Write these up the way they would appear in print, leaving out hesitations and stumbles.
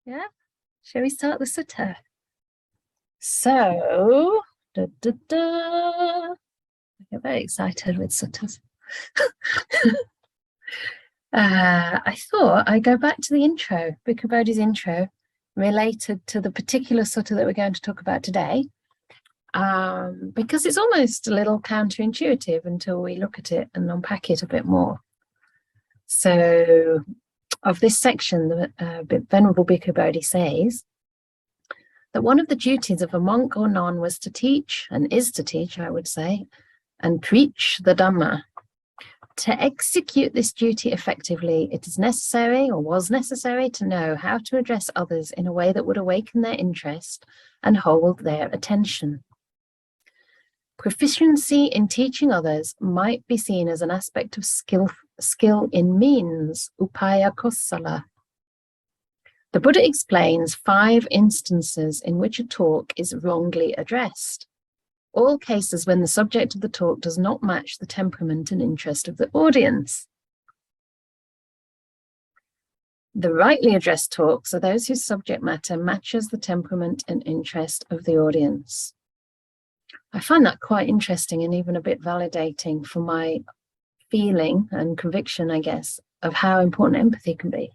Yeah, shall we start the sutta? So, I get very excited with suttas. I thought I'd go back to the intro, Bhikkhu Bodhi's intro, related to the particular sutta that we're going to talk about today, because it's almost a little counterintuitive until we look at it and unpack it a bit more. So, of this section, the Venerable Bhikkhu Bodhi says that one of the duties of a monk or nun was to teach, and is to teach, I would say, and preach the Dhamma. To execute this duty effectively, it is necessary, or was necessary, to know how to address others in a way that would awaken their interest and hold their attention. Proficiency in teaching others might be seen as an aspect of skill in means, upaya kosala. The Buddha explains 5 instances in which a talk is wrongly addressed, all cases when the subject of the talk does not match the temperament and interest of the audience. The rightly addressed talks are those whose subject matter matches the temperament and interest of the audience. I find that quite interesting and even a bit validating for my feeling and conviction, I guess, of how important empathy can be.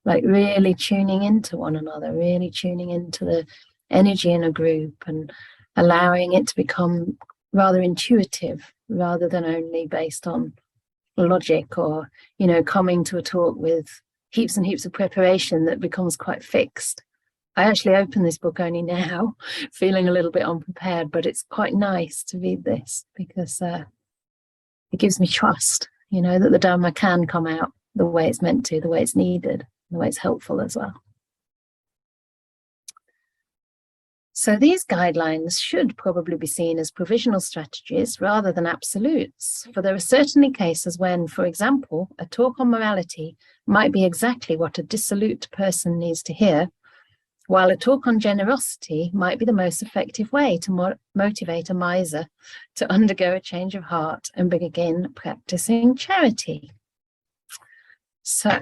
Like really tuning into one another, really tuning into the energy in a group and allowing it to become rather intuitive rather than only based on logic or, coming to a talk with heaps and heaps of preparation that becomes quite fixed. I actually opened this book only now, feeling a little bit unprepared, but it's quite nice to read this because it gives me trust, that the Dhamma can come out the way it's meant to, the way it's needed, the way it's helpful as well. So these guidelines should probably be seen as provisional strategies rather than absolutes, for there are certainly cases when, for example, a talk on morality might be exactly what a dissolute person needs to hear, while a talk on generosity might be the most effective way to motivate a miser to undergo a change of heart and begin practicing charity. So,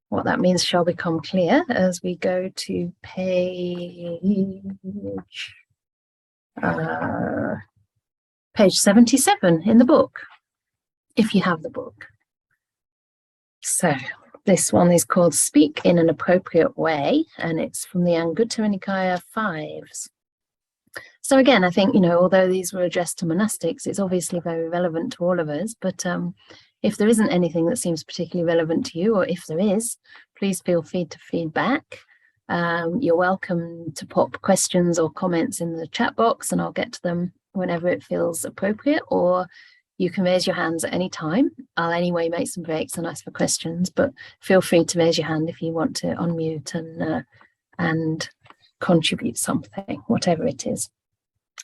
what that means shall become clear as we go to page 77 in the book, if you have the book. So this one is called Speak in an Appropriate Way, and it's from the Anguttara Nikaya 5s. So again, I think, although these were addressed to monastics, it's obviously very relevant to all of us, but if there isn't anything that seems particularly relevant to you, or if there is, please feel free to feedback. You're welcome to pop questions or comments in the chat box and I'll get to them whenever it feels appropriate, or you can raise your hands at any time. I'll anyway make some breaks and ask for questions, but feel free to raise your hand if you want to unmute and contribute something, whatever it is.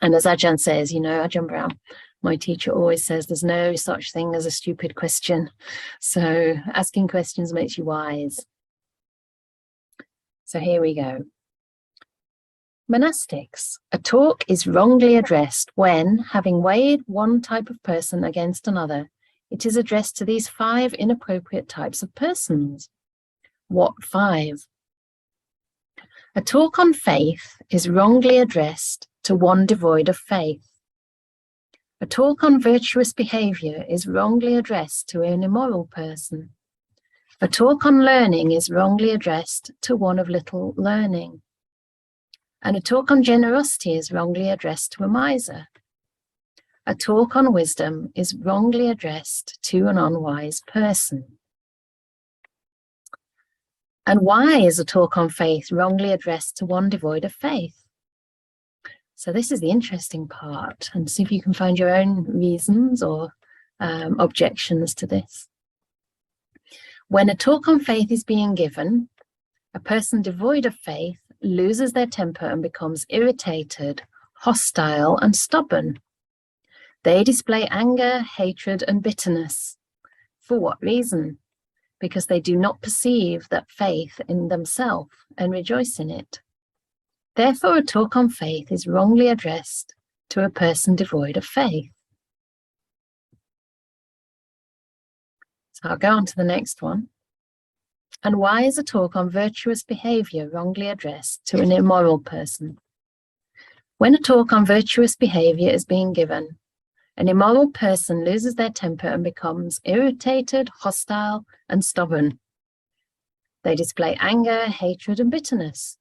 And as Ajahn says, Ajahn Brahm, my teacher, always says there's no such thing as a stupid question. So asking questions makes you wise. So here we go. Monastics. A talk is wrongly addressed when, having weighed one type of person against another, it is addressed to these 5 inappropriate types of persons. What 5? A talk on faith is wrongly addressed to one devoid of faith. A talk on virtuous behavior is wrongly addressed to an immoral person. A talk on learning is wrongly addressed to one of little learning. And a talk on generosity is wrongly addressed to a miser. A talk on wisdom is wrongly addressed to an unwise person. And why is a talk on faith wrongly addressed to one devoid of faith? So this is the interesting part, and see if you can find your own reasons or objections to this. When a talk on faith is being given, a person devoid of faith loses their temper and becomes irritated, hostile, and stubborn. They display anger, hatred, and bitterness. For what reason? Because they do not perceive that faith in themselves and rejoice in it. Therefore, a talk on faith is wrongly addressed to a person devoid of faith. So I'll go on to the next one. And why is a talk on virtuous behavior wrongly addressed to an immoral person? When a talk on virtuous behavior is being given, an immoral person loses their temper and becomes irritated, hostile, and stubborn. They display anger, hatred, and bitterness.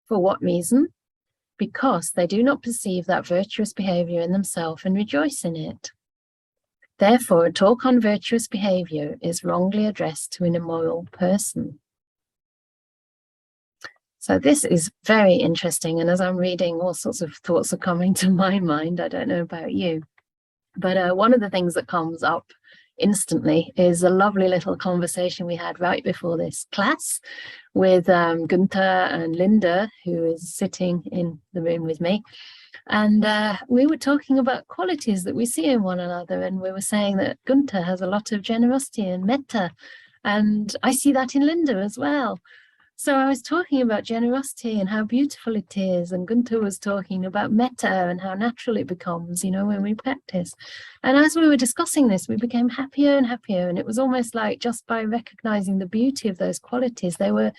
For what reason? Because they do not perceive that virtuous behavior in themselves and rejoice in it. Therefore, a talk on virtuous behavior is wrongly addressed to an immoral person. So this is very interesting, and as I'm reading, all sorts of thoughts are coming to my mind. I don't know about you, but one of the things that comes up instantly is a lovely little conversation we had right before this class with Gunther and Linda, who is sitting in the room with me. And we were talking about qualities that we see in one another, and we were saying that Gunther has a lot of generosity and metta, and I see that in Linda as well. So I was talking about generosity and how beautiful it is, and Gunther was talking about metta and how natural it becomes, you know, when we practice. And as we were discussing this, we became happier and happier, and it was almost like just by recognizing the beauty of those qualities, they were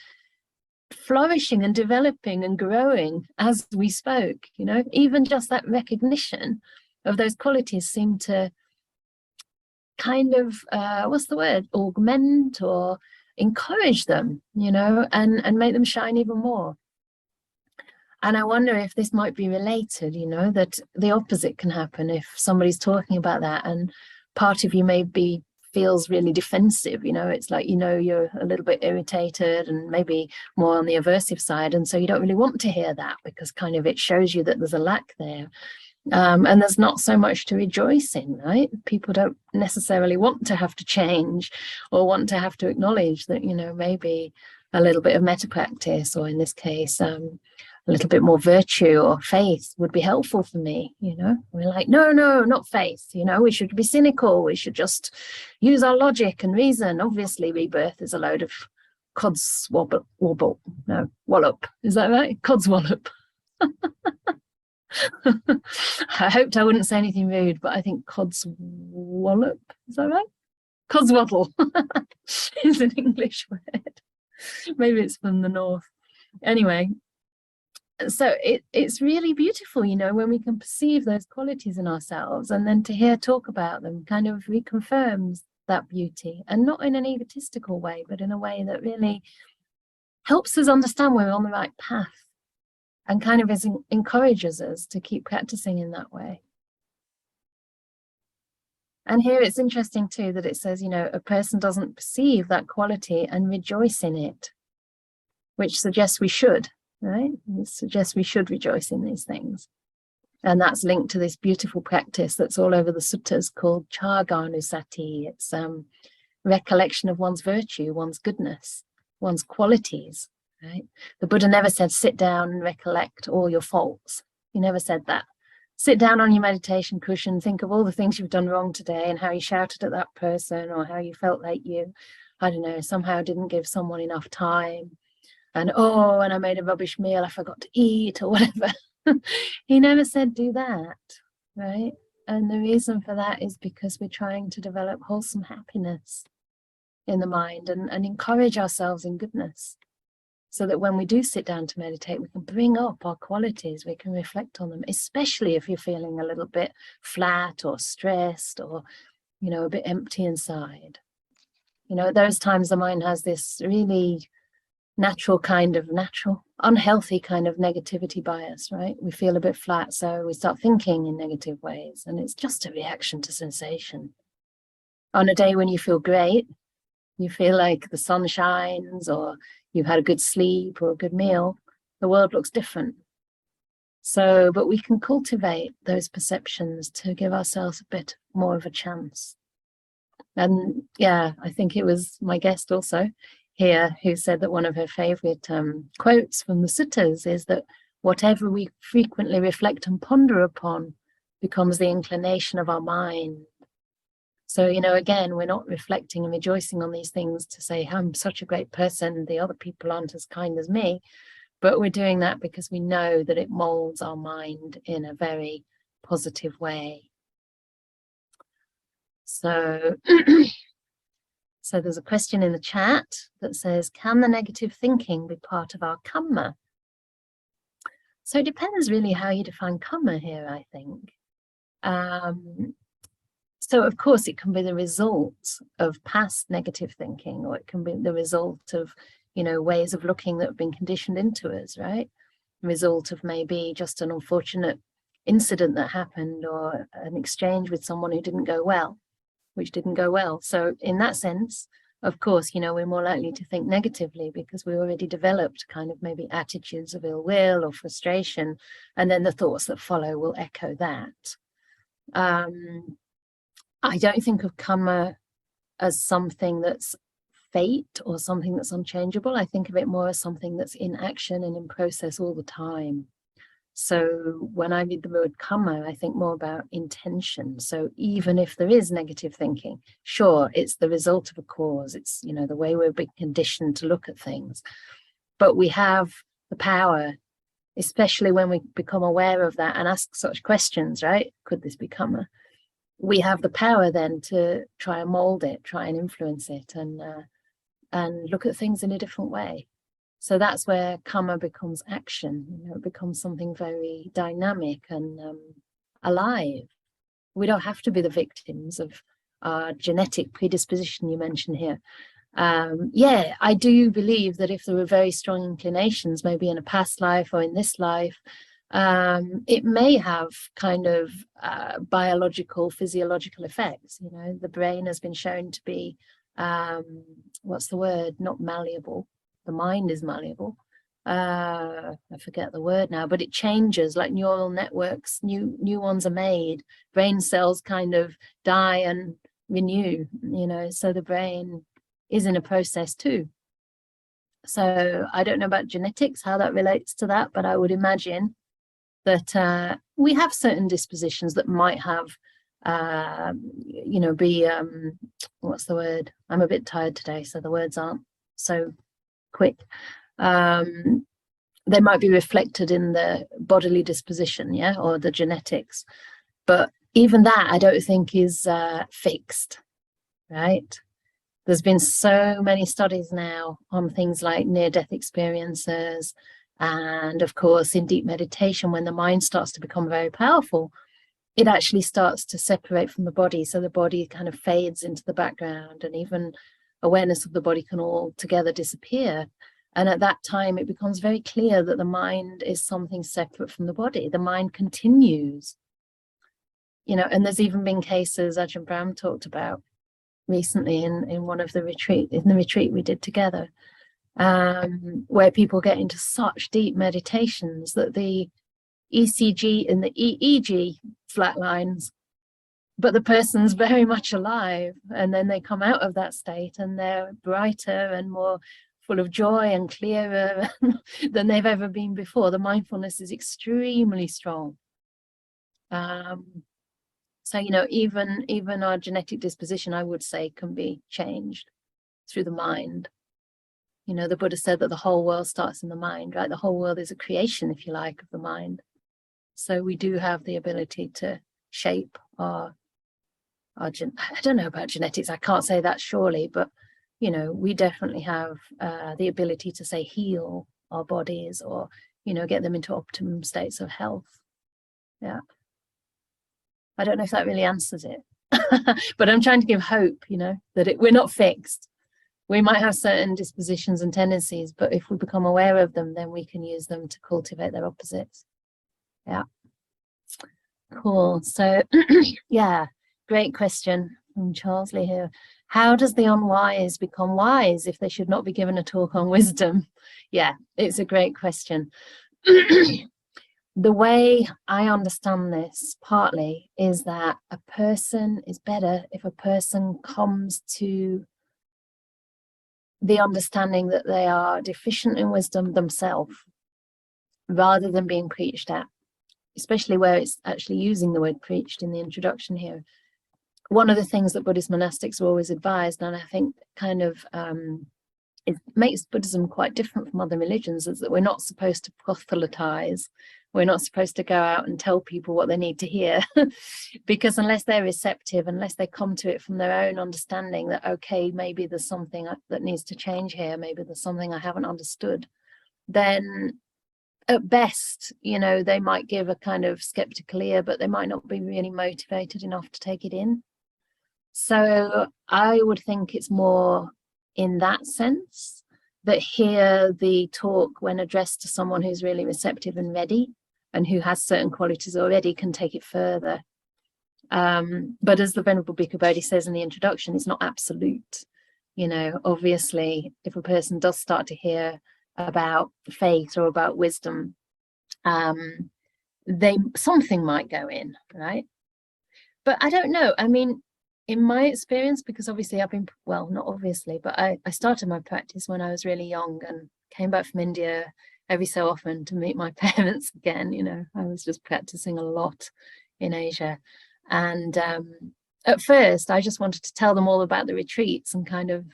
flourishing and developing and growing as we spoke, you know. Even just that recognition of those qualities seemed to kind of, what's the word, augment or encourage them, you know, and make them shine even more. And I wonder if this might be related, you know, that the opposite can happen if somebody's talking about that and part of you maybe feels really defensive, you know, it's like, you know, you're a little bit irritated and maybe more on the aversive side, and so you don't really want to hear that because kind of it shows you that there's a lack there. And there's not so much to rejoice in, right? People don't necessarily want to have to change or want to have to acknowledge that, you know, maybe a little bit of metta practice, or in this case, a little bit more virtue or faith would be helpful for me, you know. We're like, no, not faith, you know, we should be cynical, we should just use our logic and reason. Obviously, rebirth is a load of wallop. Is that right? Codswallop. I hoped I wouldn't say anything rude, but I think codswallop, is that right? Codswaddle is an English word. Maybe it's from the north. Anyway, so it's really beautiful, you know, when we can perceive those qualities in ourselves, and then to hear talk about them kind of reconfirms that beauty, and not in an egotistical way, but in a way that really helps us understand we're on the right path, and kind of encourages us to keep practicing in that way. And here it's interesting too that it says, you know, a person doesn't perceive that quality and rejoice in it, which suggests we should, right? It suggests we should rejoice in these things. And that's linked to this beautiful practice that's all over the suttas called Chaganusati. It's recollection of one's virtue, one's goodness, one's qualities. Right? The Buddha never said, sit down and recollect all your faults. He never said that. Sit down on your meditation cushion, think of all the things you've done wrong today and how you shouted at that person, or how you felt like you, I don't know, somehow didn't give someone enough time. And, oh, and I made a rubbish meal, I forgot to eat, or whatever. He never said do that, right? And the reason for that is because we're trying to develop wholesome happiness in the mind and encourage ourselves in goodness, so that when we do sit down to meditate, we can bring up our qualities, we can reflect on them, especially if you're feeling a little bit flat or stressed or, you know, a bit empty inside. You know, there's times the mind has this really unhealthy kind of negativity bias, right? We feel a bit flat, so we start thinking in negative ways, and it's just a reaction to sensation. On a day when you feel great, you feel like the sun shines, or you've had a good sleep or a good meal, the world looks different. So, but we can cultivate those perceptions to give ourselves a bit more of a chance. And yeah, I think it was my guest also here who said that one of her favorite quotes from the suttas is that whatever we frequently reflect and ponder upon becomes the inclination of our mind. So, you know, again, we're not reflecting and rejoicing on these things to say, I'm such a great person, the other people aren't as kind as me, but we're doing that because we know that it molds our mind in a very positive way. So So there's a question in the chat that says, can the negative thinking be part of our karma? So it depends really how you define karma here, I think. So of course it can be the result of past negative thinking, or it can be the result of, you know, ways of looking that have been conditioned into us, right? The result of maybe just an unfortunate incident that happened, or an exchange with someone who didn't go well, which didn't go well. So in that sense, of course, you know, we're more likely to think negatively because we already developed kind of maybe attitudes of ill will or frustration, and then the thoughts that follow will echo that. I don't think of karma as something that's fate or something that's unchangeable. I think of it more as something that's in action and in process all the time. So when I read the word karma, I think more about intention. So even if there is negative thinking, sure, it's the result of a cause. It's, you know, the way we're being conditioned to look at things. But we have the power, especially when we become aware of that and ask such questions, right? Could this be karma? We have the power then to try and mold it, try and influence it, and look at things in a different way. So that's where karma becomes action. You know, it becomes something very dynamic and alive. We don't have to be the victims of our genetic predisposition you mentioned here. Yeah, I do believe that if there were very strong inclinations, maybe in a past life or in this life, it may have kind of biological, physiological effects. You know, the brain has been shown to be, what's the word? Not malleable. The mind is malleable. I forget the word now, but it changes, like neural networks, new ones are made. Brain cells kind of die and renew, you know, so the brain is in a process too. So I don't know about genetics, how that relates to that, but I would imagine that we have certain dispositions that might have, you know, be, what's the word? I'm a bit tired today, so the words aren't so quick. They might be reflected in the bodily disposition, yeah, or the genetics. But even that, I don't think is fixed, right? There's been so many studies now on things like near-death experiences, and of course in deep meditation, when the mind starts to become very powerful, it actually starts to separate from the body. So the body kind of fades into the background, and even awareness of the body can altogether disappear. And at that time, it becomes very clear that the mind is something separate from the body. The mind continues, you know, and there's even been cases Ajahn Brahm talked about recently in one of the retreat we did together, where people get into such deep meditations that the ECG and the EEG flatlines, but the person's very much alive, and then they come out of that state and they're brighter and more full of joy and clearer than they've ever been before. The mindfulness is extremely strong. So, you know, even our genetic disposition, I would say, can be changed through the mind. You know, the Buddha said that the whole world starts in the mind, right? The whole world is a creation, if you like, of the mind. So we do have the ability to shape our I don't know about genetics, I can't say that surely, but, you know, we definitely have the ability to, say, heal our bodies, or, you know, get them into optimum states of health. Yeah. I don't know if that really answers it, but I'm trying to give hope, you know, that we're not fixed. We might have certain dispositions and tendencies, but if we become aware of them, then we can use them to cultivate their opposites. Yeah. Cool. So, yeah, great question from Charles Lee here. How does the unwise become wise if they should not be given a talk on wisdom? Yeah, it's a great question. The way I understand this partly is that a person is better if a person comes to the understanding that they are deficient in wisdom themselves, rather than being preached at, especially where it's actually using the word preached in the introduction here. One of the things that Buddhist monastics are always advised, and I think kind of it makes Buddhism quite different from other religions, is that we're not supposed to proselytize. We're not supposed to go out and tell people what they need to hear, because unless they're receptive, unless they come to it from their own understanding that, okay, maybe there's something that needs to change here, maybe there's something I haven't understood, then at best, you know, they might give a kind of skeptical ear, but they might not be really motivated enough to take it in. So I would think it's more in that sense, that here the talk, when addressed to someone who's really receptive and ready and who has certain qualities already, can take it further. But as the Venerable Bhikkhu Bodhi says in the introduction, it's not absolute. You know, obviously, if a person does start to hear about faith or about wisdom, something might go in, right? But I don't know. I mean, in my experience, because obviously I've been, well, not obviously, but I started my practice when I was really young and came back from India every so often to meet my parents again. You know, I was just practicing a lot in Asia. And at first, I just wanted to tell them all about the retreats and kind of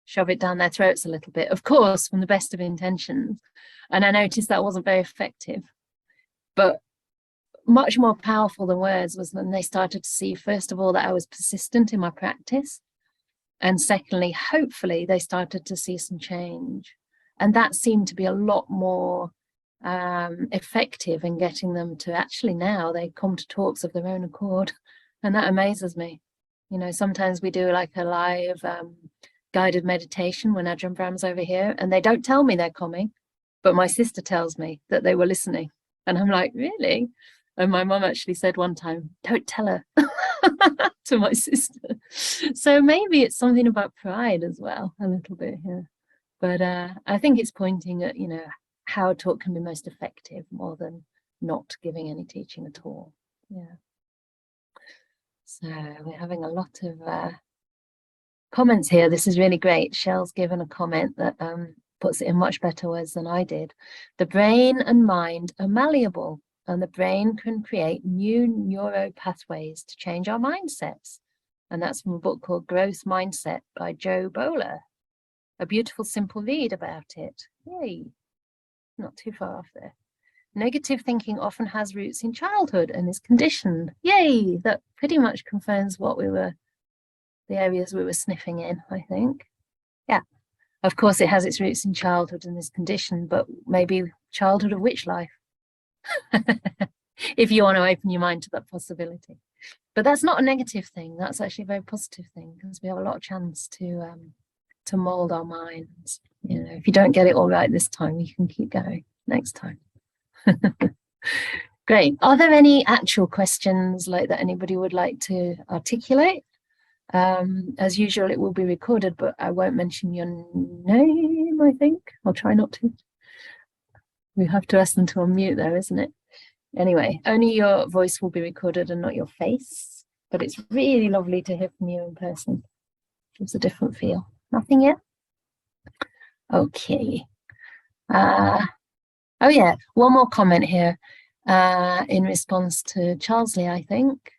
shove it down their throats a little bit, of course, from the best of intentions. And I noticed that wasn't very effective. But much more powerful than words was when they started to see, first of all, that I was persistent in my practice. And secondly, hopefully, they started to see some change. And that seemed to be a lot more effective in getting them to actually, now they come to talks of their own accord. And that amazes me. You know, sometimes we do like a live guided meditation when Ajahn Brahm's over here, and they don't tell me they're coming, but my sister tells me that they were listening. And I'm like, really? And my mum actually said one time, don't tell her, to my sister. So maybe it's something about pride as well, a little bit here. But I think it's pointing at, you know, how a talk can be most effective more than not giving any teaching at all. Yeah. So we're having a lot of comments here. This is really great. Shell's given a comment that puts it in much better words than I did. The brain and mind are malleable, and the brain can create new neuro pathways to change our mindsets. And that's from a book called Growth Mindset by Joe Bowler. A beautiful, simple read about it. Yay, not too far off there. Negative thinking often has roots in childhood and is conditioned. Yay, that pretty much confirms what the areas we were sniffing in, I think. Yeah, of course it has its roots in childhood and is conditioned, but maybe childhood of which life? If you want to open your mind to that possibility. But that's not a negative thing. That's actually a very positive thing, because we have a lot of chance to mold our minds. You know, if you don't get it all right this time, you can keep going next time. Great. Are there any actual questions like that anybody would like to articulate? As usual, it will be recorded, but I won't mention your name, I think. I'll try not to. We have to ask them to unmute though, isn't it? Anyway, only your voice will be recorded and not your face. But it's really lovely to hear from you in person. Gives a different feel. Nothing yet? Okay. Oh yeah, one more comment here in response to Charlesley, I think,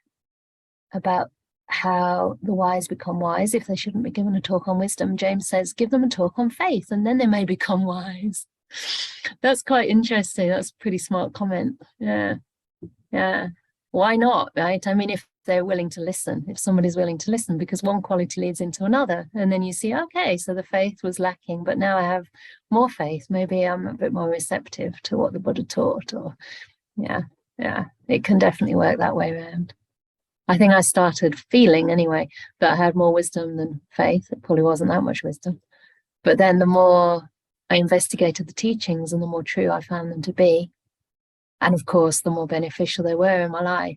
about how the wise become wise if they shouldn't be given a talk on wisdom. James says, give them a talk on faith and then they may become wise. That's quite interesting. That's a pretty smart comment. Yeah. Why not, right? I mean, if they're willing to listen, if somebody's willing to listen, because one quality leads into another, and then you see, okay, so the faith was lacking, but now I have more faith. Maybe I'm a bit more receptive to what the Buddha taught. Or yeah, it can definitely work that way around. I think I started feeling anyway that I had more wisdom than faith. It probably wasn't that much wisdom, but then the more I investigated the teachings and the more true I found them to be, and of course the more beneficial they were in my life,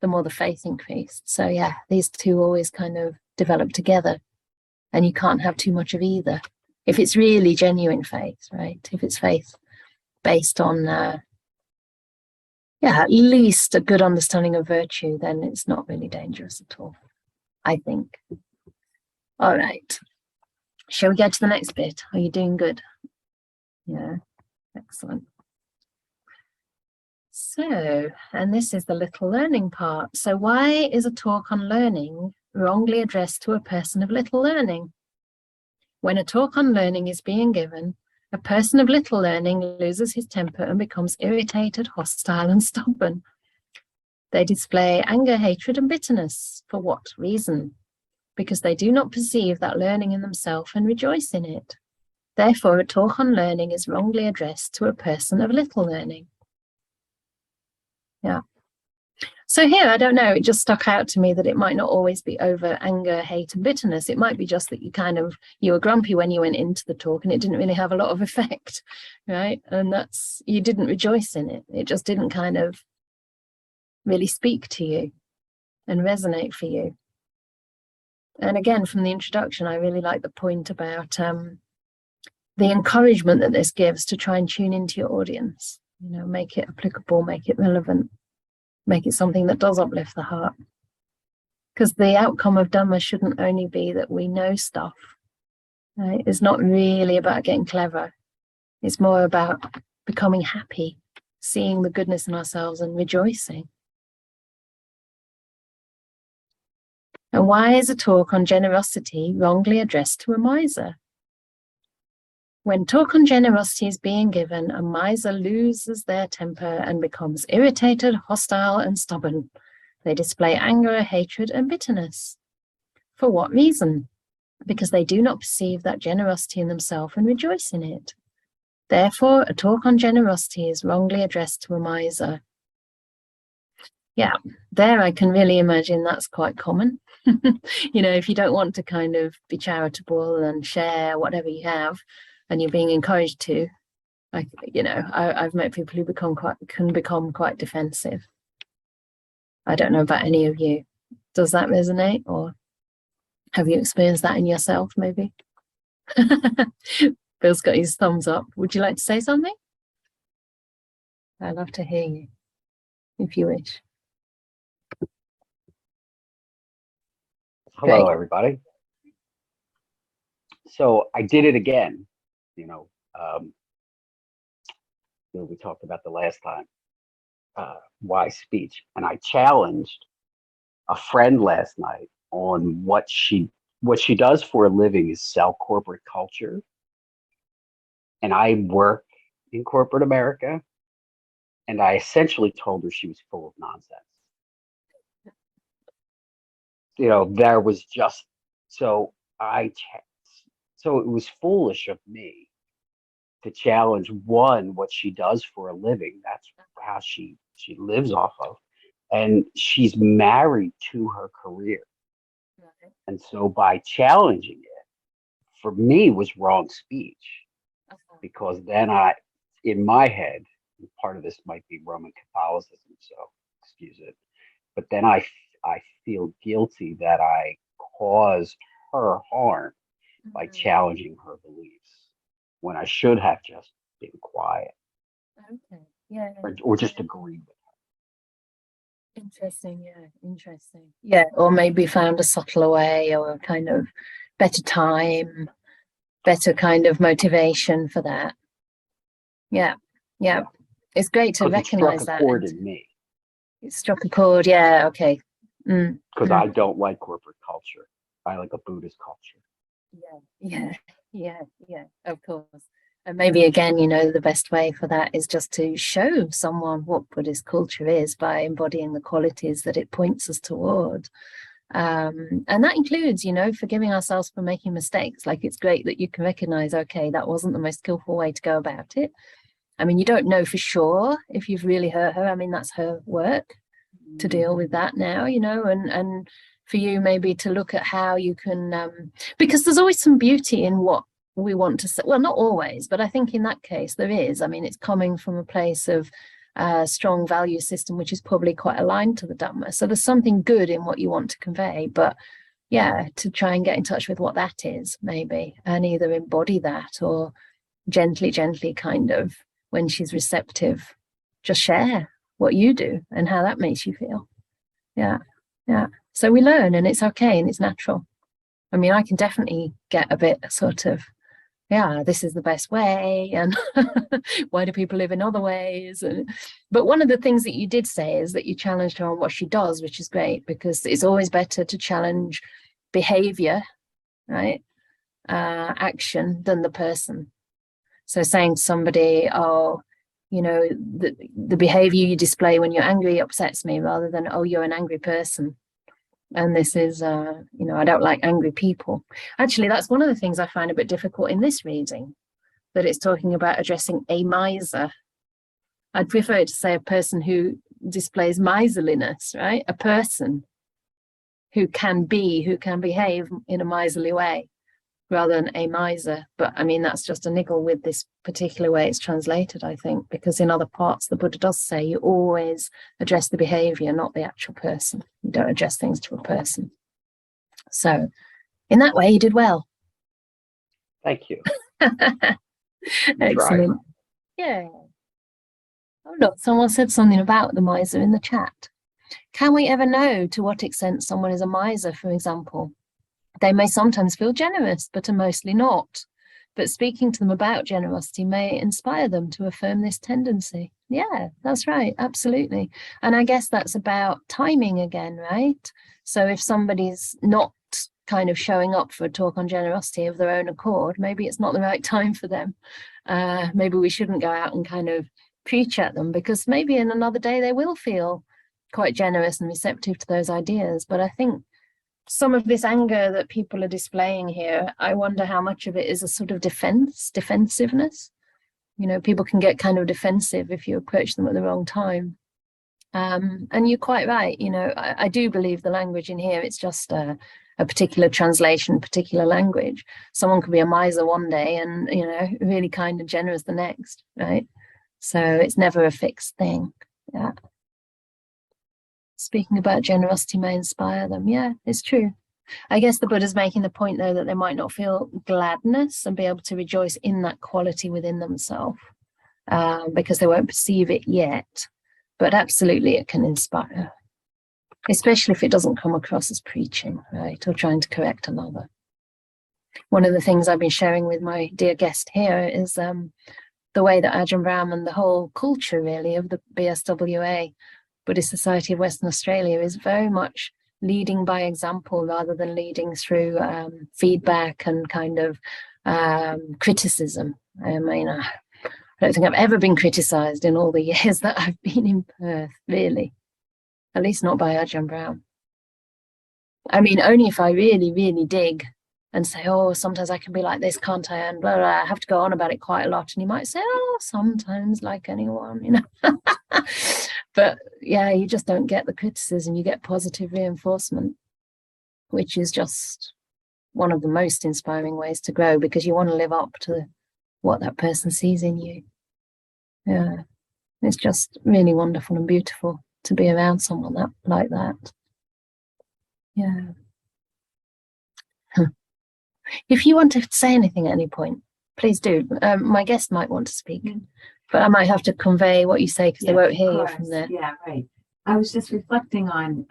the more the faith increased. So yeah, these two always kind of develop together, and you can't have too much of either if it's really genuine faith, right? If it's faith based on at least a good understanding of virtue, then it's not really dangerous at all, I think. All right, shall we go to the next bit? Are you doing good? Yeah, excellent. So, and this is the little learning part. So why is a talk on learning wrongly addressed to a person of little learning? When a talk on learning is being given, A person of little learning loses his temper and becomes irritated, hostile, and stubborn. They display anger, hatred, and bitterness. For what reason? Because they do not perceive that learning in themselves and rejoice in it. Therefore, a talk on learning is wrongly addressed to a person of little learning. Yeah. So here, I don't know, it just stuck out to me that it might not always be over anger, hate, and bitterness. It might be just that you were grumpy when you went into the talk and it didn't really have a lot of effect, right? And you didn't rejoice in it. It just didn't kind of really speak to you and resonate for you. And again, from the introduction, I really like the point about the encouragement that this gives to try and tune into your audience, make it applicable, make it relevant, make it something that does uplift the heart. Because the outcome of Dhamma shouldn't only be that we know stuff, right? It's not really about getting clever. It's more about becoming happy, seeing the goodness in ourselves and rejoicing. And why is a talk on generosity wrongly addressed to a miser? When talk on generosity is being given, a miser loses their temper and becomes irritated, hostile, and stubborn. They display anger, hatred, and bitterness. For what reason? Because they do not perceive that generosity in themselves and rejoice in it. Therefore, a talk on generosity is wrongly addressed to a miser. Yeah, there I can really imagine that's quite common. If you don't want to kind of be charitable and share whatever you have, and you're being encouraged to, I've met people who can become quite defensive. I don't know about any of you. Does that resonate, or have you experienced that in yourself, maybe? Bill's got his thumbs up. Would you like to say something? I'd love to hear you, if you wish. Hello, everybody. So I did it again. We talked about the last time, why speech, and I challenged a friend last night on what she does for a living is sell corporate culture, and I work in corporate America, and I essentially told her she was full of nonsense. There was just so it was foolish of me to challenge what she does for a living. That's how she lives off of, and she's married to her career. Right. And so by challenging it, for me, was wrong speech, because then in my head, part of this might be Roman Catholicism, so excuse it, but then I feel guilty that I caused her harm by challenging her beliefs, when I should have just been quiet. Okay. Yeah. Or just agreed with her. Interesting. Yeah. Interesting. Yeah. Or maybe found a subtler way, or a kind of better time, better kind of motivation for that. Yeah. Yeah. It's great to recognize that. It struck a chord in me. It struck a chord. Yeah. Okay. Because I don't like corporate culture. I like a Buddhist culture. Yeah, of course. And maybe again, the best way for that is just to show someone what Buddhist culture is by embodying the qualities that it points us toward. And that includes, forgiving ourselves for making mistakes. Like, it's great that you can recognize, okay, that wasn't the most skillful way to go about it. I mean, you don't know for sure if you've really hurt her. I mean, that's her work to deal with that now, and for you maybe to look at how you can, because there's always some beauty in what we want to say. Well, not always, but I think in that case there is. I mean, it's coming from a place of strong value system, which is probably quite aligned to the Dhamma. So there's something good in what you want to convey, but yeah, to try and get in touch with what that is, maybe, and either embody that or gently kind of, when she's receptive, just share what you do and how that makes you feel. Yeah. So we learn, and it's okay, and it's natural. I mean, I can definitely get a bit sort of, this is the best way, and why do people live in other ways? But one of the things that you did say is that you challenged her on what she does, which is great, because it's always better to challenge behavior, right, action, than the person. So saying to somebody, oh, you know, the behavior you display when you're angry upsets me, rather than, oh, you're an angry person. And this is, you know, I don't like angry people. Actually, that's one of the things I find a bit difficult in this reading, that it's talking about addressing a miser. I'd prefer to say a person who displays miserliness, right? A person who can behave in a miserly way, rather than a miser. But I mean, that's just a niggle with this particular way it's translated, I think, because in other parts, the Buddha does say you always address the behavior, not the actual person. You don't address things to a person. So in that way, you did well. Thank you. Excellent. Yeah. Oh, look, someone said something about the miser in the chat. Can we ever know to what extent someone is a miser, for example? They may sometimes feel generous, but are mostly not. But speaking to them about generosity may inspire them to affirm this tendency. Yeah, that's right. Absolutely. And I guess that's about timing again, right? So if somebody's not kind of showing up for a talk on generosity of their own accord, maybe it's not the right time for them. Maybe we shouldn't go out and kind of preach at them, because maybe in another day they will feel quite generous and receptive to those ideas. But I think some of this anger that people are displaying here, I wonder how much of it is a sort of defensiveness. You know, people can get kind of defensive if you approach them at the wrong time. And you're quite right. You know, I do believe the language in here, it's just a particular translation, particular language. Someone could be a miser one day and, you know, really kind and generous the next, right? So it's never a fixed thing. Yeah. Speaking about generosity may inspire them. Yeah, it's true. I guess the Buddha's making the point, though, that they might not feel gladness and be able to rejoice in that quality within themselves, because they won't perceive it yet. But absolutely it can inspire, especially if it doesn't come across as preaching, right, or trying to correct another. One of the things I've been sharing with my dear guest here is the way that Ajahn Brahm and the whole culture, really, of the BSWA, Buddhist Society of Western Australia, is very much leading by example rather than leading through feedback and kind of criticism. I mean, I don't think I've ever been criticised in all the years that I've been in Perth, really. At least not by Ajahn Brahm. I mean, only if I really, really dig and say, oh, sometimes I can be like this, can't I? And blah, blah, I have to go on about it quite a lot. And he might say, oh, sometimes, like anyone, you know. But yeah, you just don't get the criticism. You get positive reinforcement, which is just one of the most inspiring ways to grow, because you want to live up to what that person sees in you. Yeah, it's just really wonderful and beautiful to be around someone like that. Yeah. If you want to say anything at any point, please do. My guest might want to speak, but I might have to convey what you say, because they won't hear you from there. Yeah, right. I was just reflecting on,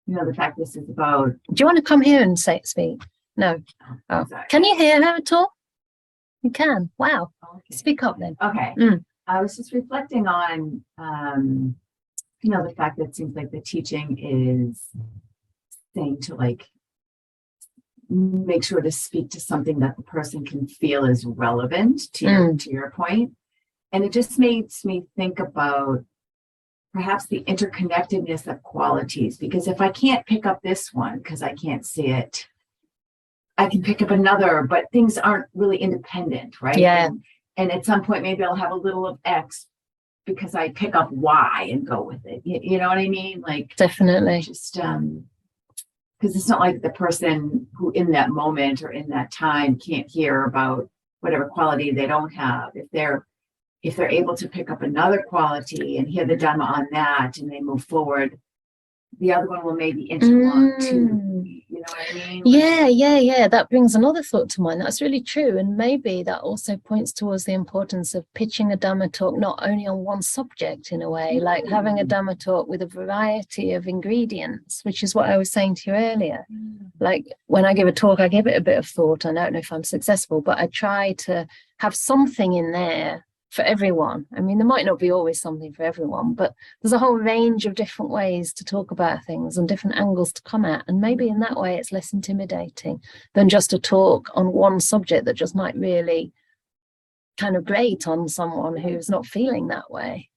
you know, the fact this is about. Do you want to come here and speak? No. Oh. Can you hear her at all? You can. Wow. Okay. Speak up then. Okay. I was just reflecting on, you know, the fact that it seems like the teaching is saying to, like, make sure to speak to something that the person can feel is relevant to your point. And it just makes me think about perhaps the interconnectedness of qualities, because if I can't pick up this one because I can't see it, I can pick up another, but things aren't really independent, right? Yeah. And at some point, maybe I'll have a little of X because I pick up Y and go with it. You know what I mean? Like, definitely. Just because it's not like the person who in that moment or in that time can't hear about whatever quality they don't have. If they're able to pick up another quality and hear the Dhamma on that and they move forward, the other one will maybe interlock too. You know what I mean? Yeah. That brings another thought to mind. That's really true. And maybe that also points towards the importance of pitching a Dhamma talk not only on one subject, in a way, like having a Dhamma talk with a variety of ingredients, which is what I was saying to you earlier. Like, when I give a talk, I give it a bit of thought. I don't know if I'm successful, but I try to have something in there for everyone. I mean, there might not be always something for everyone, but there's a whole range of different ways to talk about things and different angles to come at. And maybe in that way, it's less intimidating than just a talk on one subject that just might really kind of grate on someone who's not feeling that way.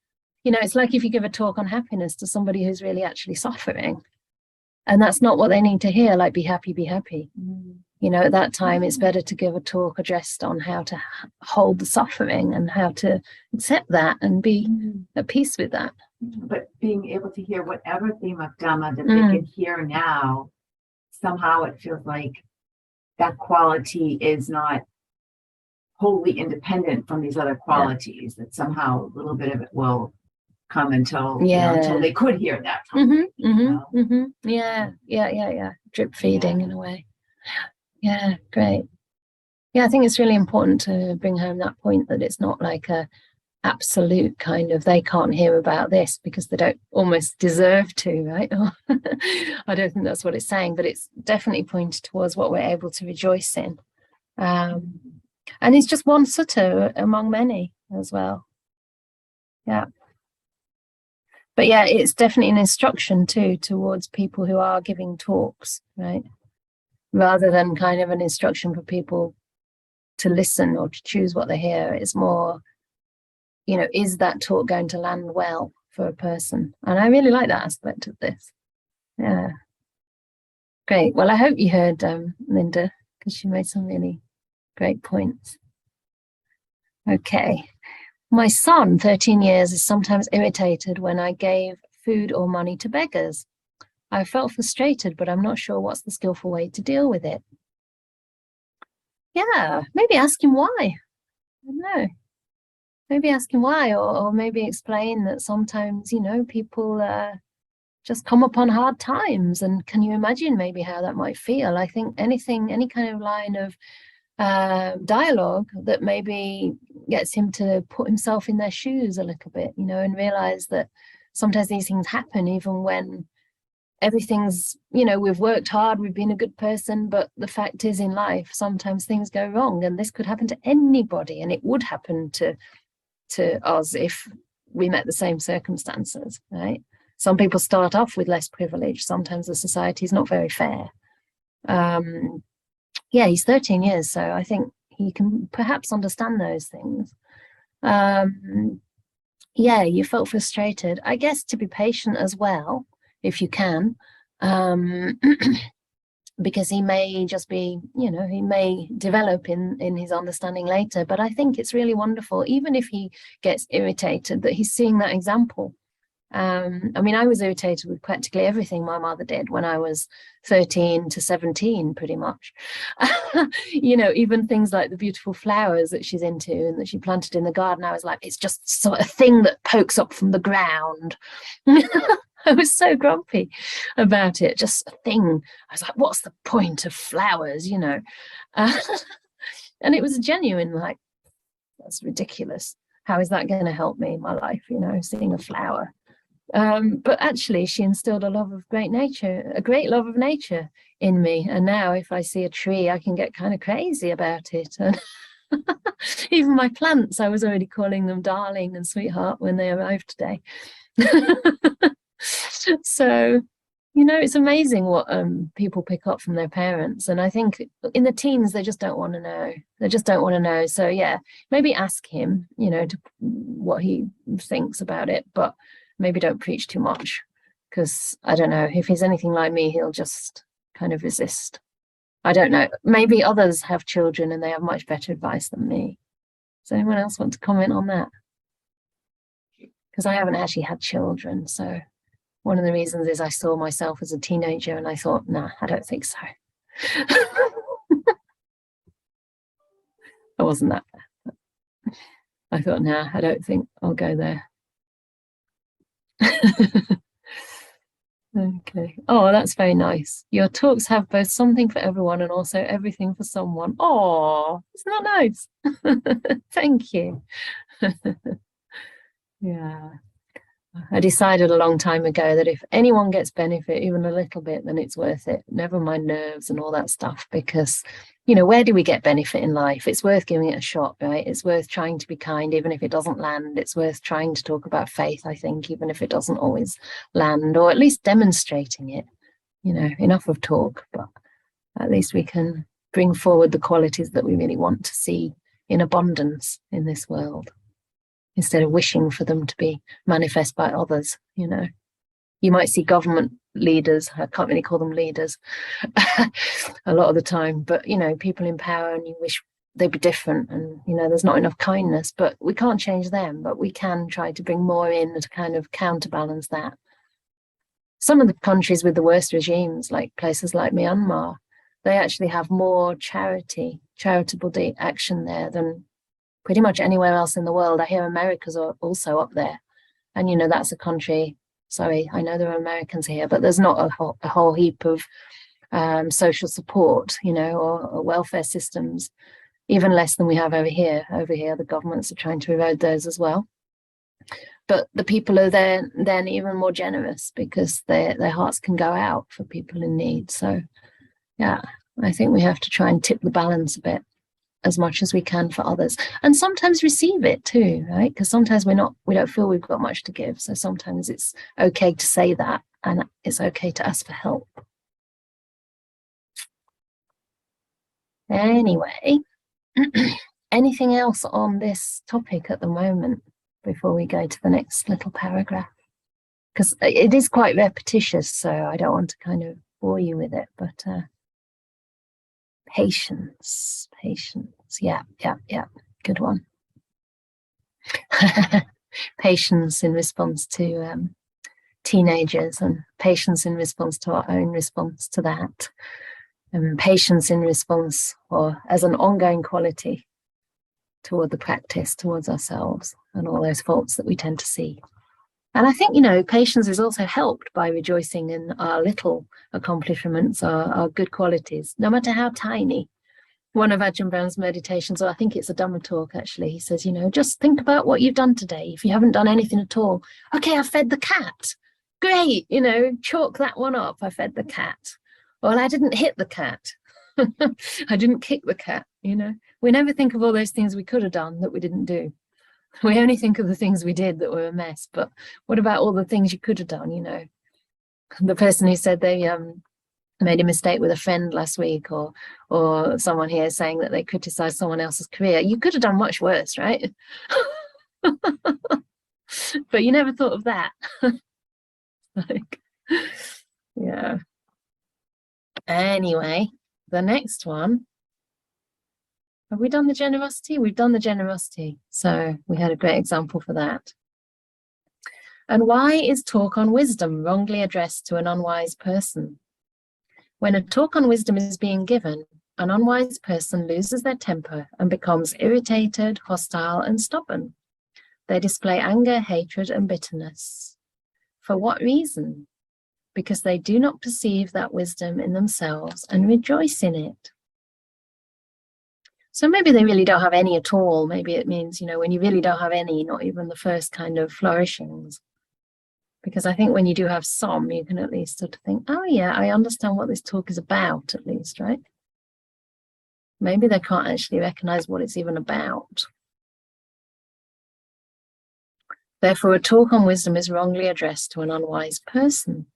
You know, it's like if you give a talk on happiness to somebody who's really actually suffering, and that's not what they need to hear, like, be happy, be happy. You know, at that time, it's better to give a talk addressed on how to hold the suffering and how to accept that and be at peace with that. But being able to hear whatever theme of Dhamma that they can hear now, somehow it feels like that quality is not wholly independent from these other qualities, that somehow a little bit of it will come until, you know, until they could hear that from Yeah. Drip feeding in a way. Yeah, great. Yeah, I think it's really important to bring home that point that it's not like a absolute kind of, they can't hear about this because they don't almost deserve to, right? I don't think that's what it's saying, but it's definitely pointed towards what we're able to rejoice in. And it's just one sutta among many as well. Yeah. But yeah, it's definitely an instruction too towards people who are giving talks, right? Rather than kind of an instruction for people to listen or to choose what they hear. It's more, you know, is that talk going to land well for a person? And I really like that aspect of this. Yeah. Great. Well, I hope you heard Linda, because she made some really great points. Okay. My son, 13 years, is sometimes irritated when I gave food or money to beggars. I felt frustrated, but I'm not sure what's the skillful way to deal with it. Yeah, maybe ask him why. I don't know. Maybe ask him why, or maybe explain that sometimes, you know, people just come upon hard times. And can you imagine maybe how that might feel? I think any kind of line of dialogue that maybe gets him to put himself in their shoes a little bit, you know, and realize that sometimes these things happen even when everything's, you know, we've worked hard, we've been a good person, but the fact is in life, sometimes things go wrong, and this could happen to anybody, and it would happen to us if we met the same circumstances, right? Some people start off with less privilege. Sometimes the society is not very fair. Yeah, he's 13 years, so I think he can perhaps understand those things. Yeah, you felt frustrated. I guess to be patient as well, if you can, because he may just be, you know, he may develop in his understanding later. But I think it's really wonderful, even if he gets irritated, that he's seeing that example. I mean, I was irritated with practically everything my mother did when I was 13 to 17, pretty much. You know, even things like the beautiful flowers that she's into and that she planted in the garden, I was like, it's just sort of a thing that pokes up from the ground. I was so grumpy about it, just a thing. I was like, what's the point of flowers, you know? And it was a genuine, like, that's ridiculous. How is that going to help me in my life, you know, seeing a flower? But actually, she instilled a love of great love of nature in me. And now if I see a tree, I can get kind of crazy about it. And even my plants, I was already calling them darling and sweetheart when they arrived today. So, you know, it's amazing what people pick up from their parents. And I think in the teens, they just don't want to know. They just don't want to know. So yeah, maybe ask him, you know, what he thinks about it, but maybe don't preach too much, because I don't know, if he's anything like me, he'll just kind of resist. I don't know. Maybe others have children and they have much better advice than me. Does anyone else want to comment on that? Because I haven't actually had children, so one of the reasons is I saw myself as a teenager and I thought, nah, I don't think so. I wasn't that bad. I thought, nah, I don't think I'll go there. Okay. Oh, that's very nice. Your talks have both something for everyone and also everything for someone. Oh, isn't that nice? Thank you. Yeah. I decided a long time ago that if anyone gets benefit, even a little bit, then it's worth it. Never mind nerves and all that stuff, because, you know, where do we get benefit in life? It's worth giving it a shot, right? It's worth trying to be kind, even if it doesn't land. It's worth trying to talk about faith, I think, even if it doesn't always land, or at least demonstrating it. You know, enough of talk, but at least we can bring forward the qualities that we really want to see in abundance in this world, instead of wishing for them to be manifest by others. You know, you might see government leaders, I can't really call them leaders a lot of the time, but, you know, people in power, and you wish they'd be different, and, you know, there's not enough kindness, but we can't change them, but we can try to bring more in to kind of counterbalance that. Some of the countries with the worst regimes, like places like Myanmar, they actually have more charitable action there than pretty much anywhere else in the world. I hear America's are also up there. And, you know, that's a country, sorry, I know there are Americans here, but there's not a whole heap of social support, you know, or welfare systems, even less than we have over here. Over here, the governments are trying to erode those as well. But the people are then even more generous, because their hearts can go out for people in need. So, yeah, I think we have to try and tip the balance a bit, as much as we can for others, and sometimes receive it too, right? Because sometimes we don't feel we've got much to give. So sometimes it's okay to say that, and it's okay to ask for help. Anyway, anything else on this topic at the moment before we go to the next little paragraph? Because it is quite repetitious, so I don't want to kind of bore you with it, but patience, yeah, good one. Patience in response to teenagers, and patience in response to our own response to that, and patience in response, or as an ongoing quality toward the practice, towards ourselves, and all those faults that we tend to see. And I think, you know, patience is also helped by rejoicing in our little accomplishments, our good qualities, no matter how tiny. One of Ajahn Brahm's meditations, or I think it's a Dhamma talk actually, he says, you know, just think about what you've done today. If you haven't done anything at all, okay, I fed the cat. Great, you know, chalk that one up. I fed the cat. Well, I didn't hit the cat. I didn't kick the cat, you know. We never think of all those things we could have done that we didn't do. We only think of the things we did that were a mess. But what about all the things you could have done, you know? The person who said they made a mistake with a friend last week, or someone here saying that they criticized someone else's career. You could have done much worse, right? But you never thought of that. Like, yeah. Anyway, the next one. Have we done the generosity? We've done the generosity. So we had a great example for that. And why is talk on wisdom wrongly addressed to an unwise person? When a talk on wisdom is being given, an unwise person loses their temper and becomes irritated, hostile, and stubborn. They display anger, hatred, and bitterness. For what reason? Because they do not perceive that wisdom in themselves and rejoice in it. So maybe they really don't have any at all. Maybe it means, you know, when you really don't have any, not even the first kind of flourishings. Because I think when you do have some, you can at least sort of think, oh yeah, I understand what this talk is about, at least, right? Maybe they can't actually recognize what it's even about. Therefore, a talk on wisdom is wrongly addressed to an unwise person.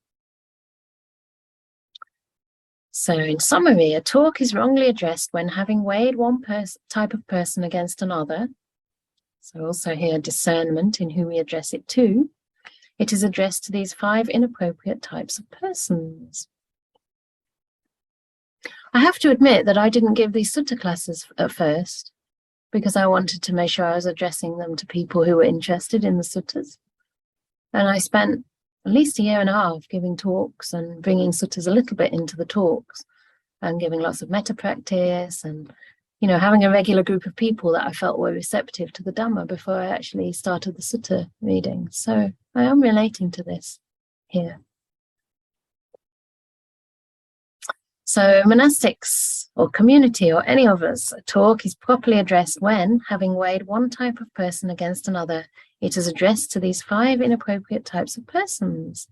So in summary, a talk is wrongly addressed when, having weighed one type of person against another, so also here discernment in who we address it to, it is addressed to these 5 inappropriate types of persons. I have to admit that I didn't give these sutta classes at first, because I wanted to make sure I was addressing them to people who were interested in the suttas. And I spent at least a year and a half giving talks and bringing suttas a little bit into the talks, and giving lots of metta practice, and, you know, having a regular group of people that I felt were receptive to the Dhamma before I actually started the sutta reading. So I am relating to this here. So monastics or community or any of us, a talk is properly addressed when, having weighed one type of person against another, it is addressed to these 5 inappropriate types of persons.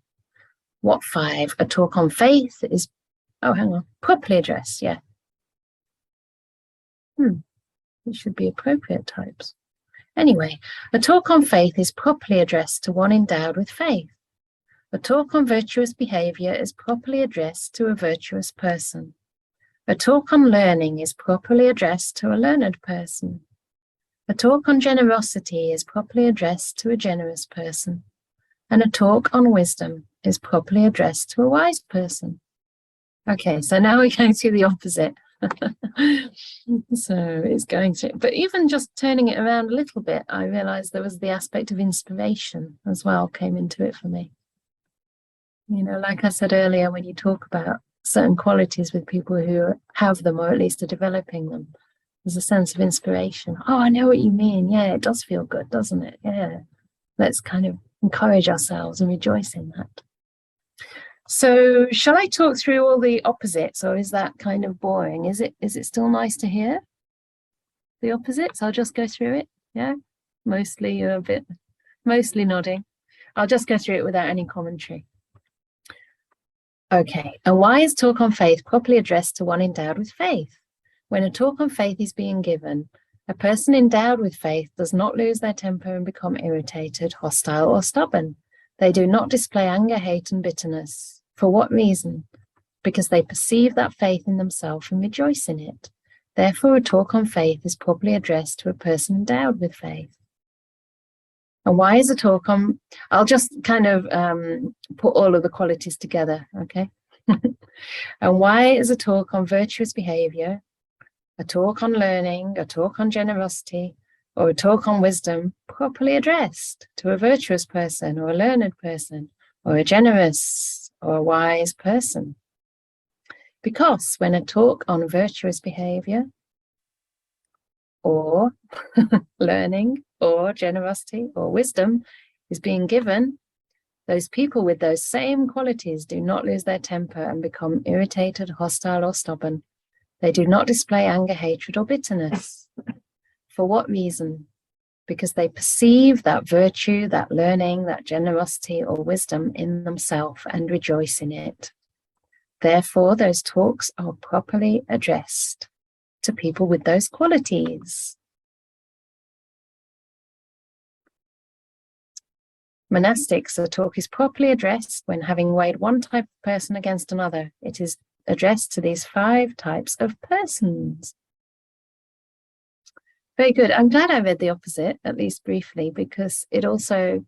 What 5? A talk on faith is, oh, hang on, properly addressed, yeah. It should be appropriate types. Anyway, a talk on faith is properly addressed to one endowed with faith. A talk on virtuous behavior is properly addressed to a virtuous person. A talk on learning is properly addressed to a learned person. A talk on generosity is properly addressed to a generous person. And a talk on wisdom is properly addressed to a wise person. Okay, so now we're going through the opposite. So it's going to, but even just turning it around a little bit, I realized there was the aspect of inspiration as well came into it for me. You know, like I said earlier, when you talk about certain qualities with people who have them or at least are developing them, there's a sense of inspiration. Oh, I know what you mean. Yeah, it does feel good, doesn't it? Yeah. Let's kind of encourage ourselves and rejoice in that. So shall I talk through all the opposites, or is that kind of boring? Is it still nice to hear the opposites? I'll just go through it. Yeah, mostly you're mostly nodding. I'll just go through it without any commentary. Okay, and why is talk on faith properly addressed to one endowed with faith? When a talk on faith is being given, a person endowed with faith does not lose their temper and become irritated, hostile, or stubborn. They do not display anger, hate, and bitterness. For what reason? Because they perceive that faith in themselves and rejoice in it. Therefore, a talk on faith is properly addressed to a person endowed with faith. And why is a talk on, I'll just kind of put all of the qualities together, okay? And why is a talk on virtuous behavior, a talk on learning, a talk on generosity, or a talk on wisdom properly addressed to a virtuous person or a learned person or a generous or a wise person? Because when a talk on virtuous behavior or learning or generosity or wisdom is being given, those people with those same qualities do not lose their temper and become irritated, hostile, or stubborn. They do not display anger, hatred, or bitterness. For what reason? Because they perceive that virtue, that learning, that generosity or wisdom in themselves and rejoice in it. Therefore, those talks are properly addressed to people with those qualities. Monastics, a talk is properly addressed when, having weighed one type of person against another, it is addressed to these 5 types of persons. Very good. I'm glad I read the opposite, at least briefly, because it also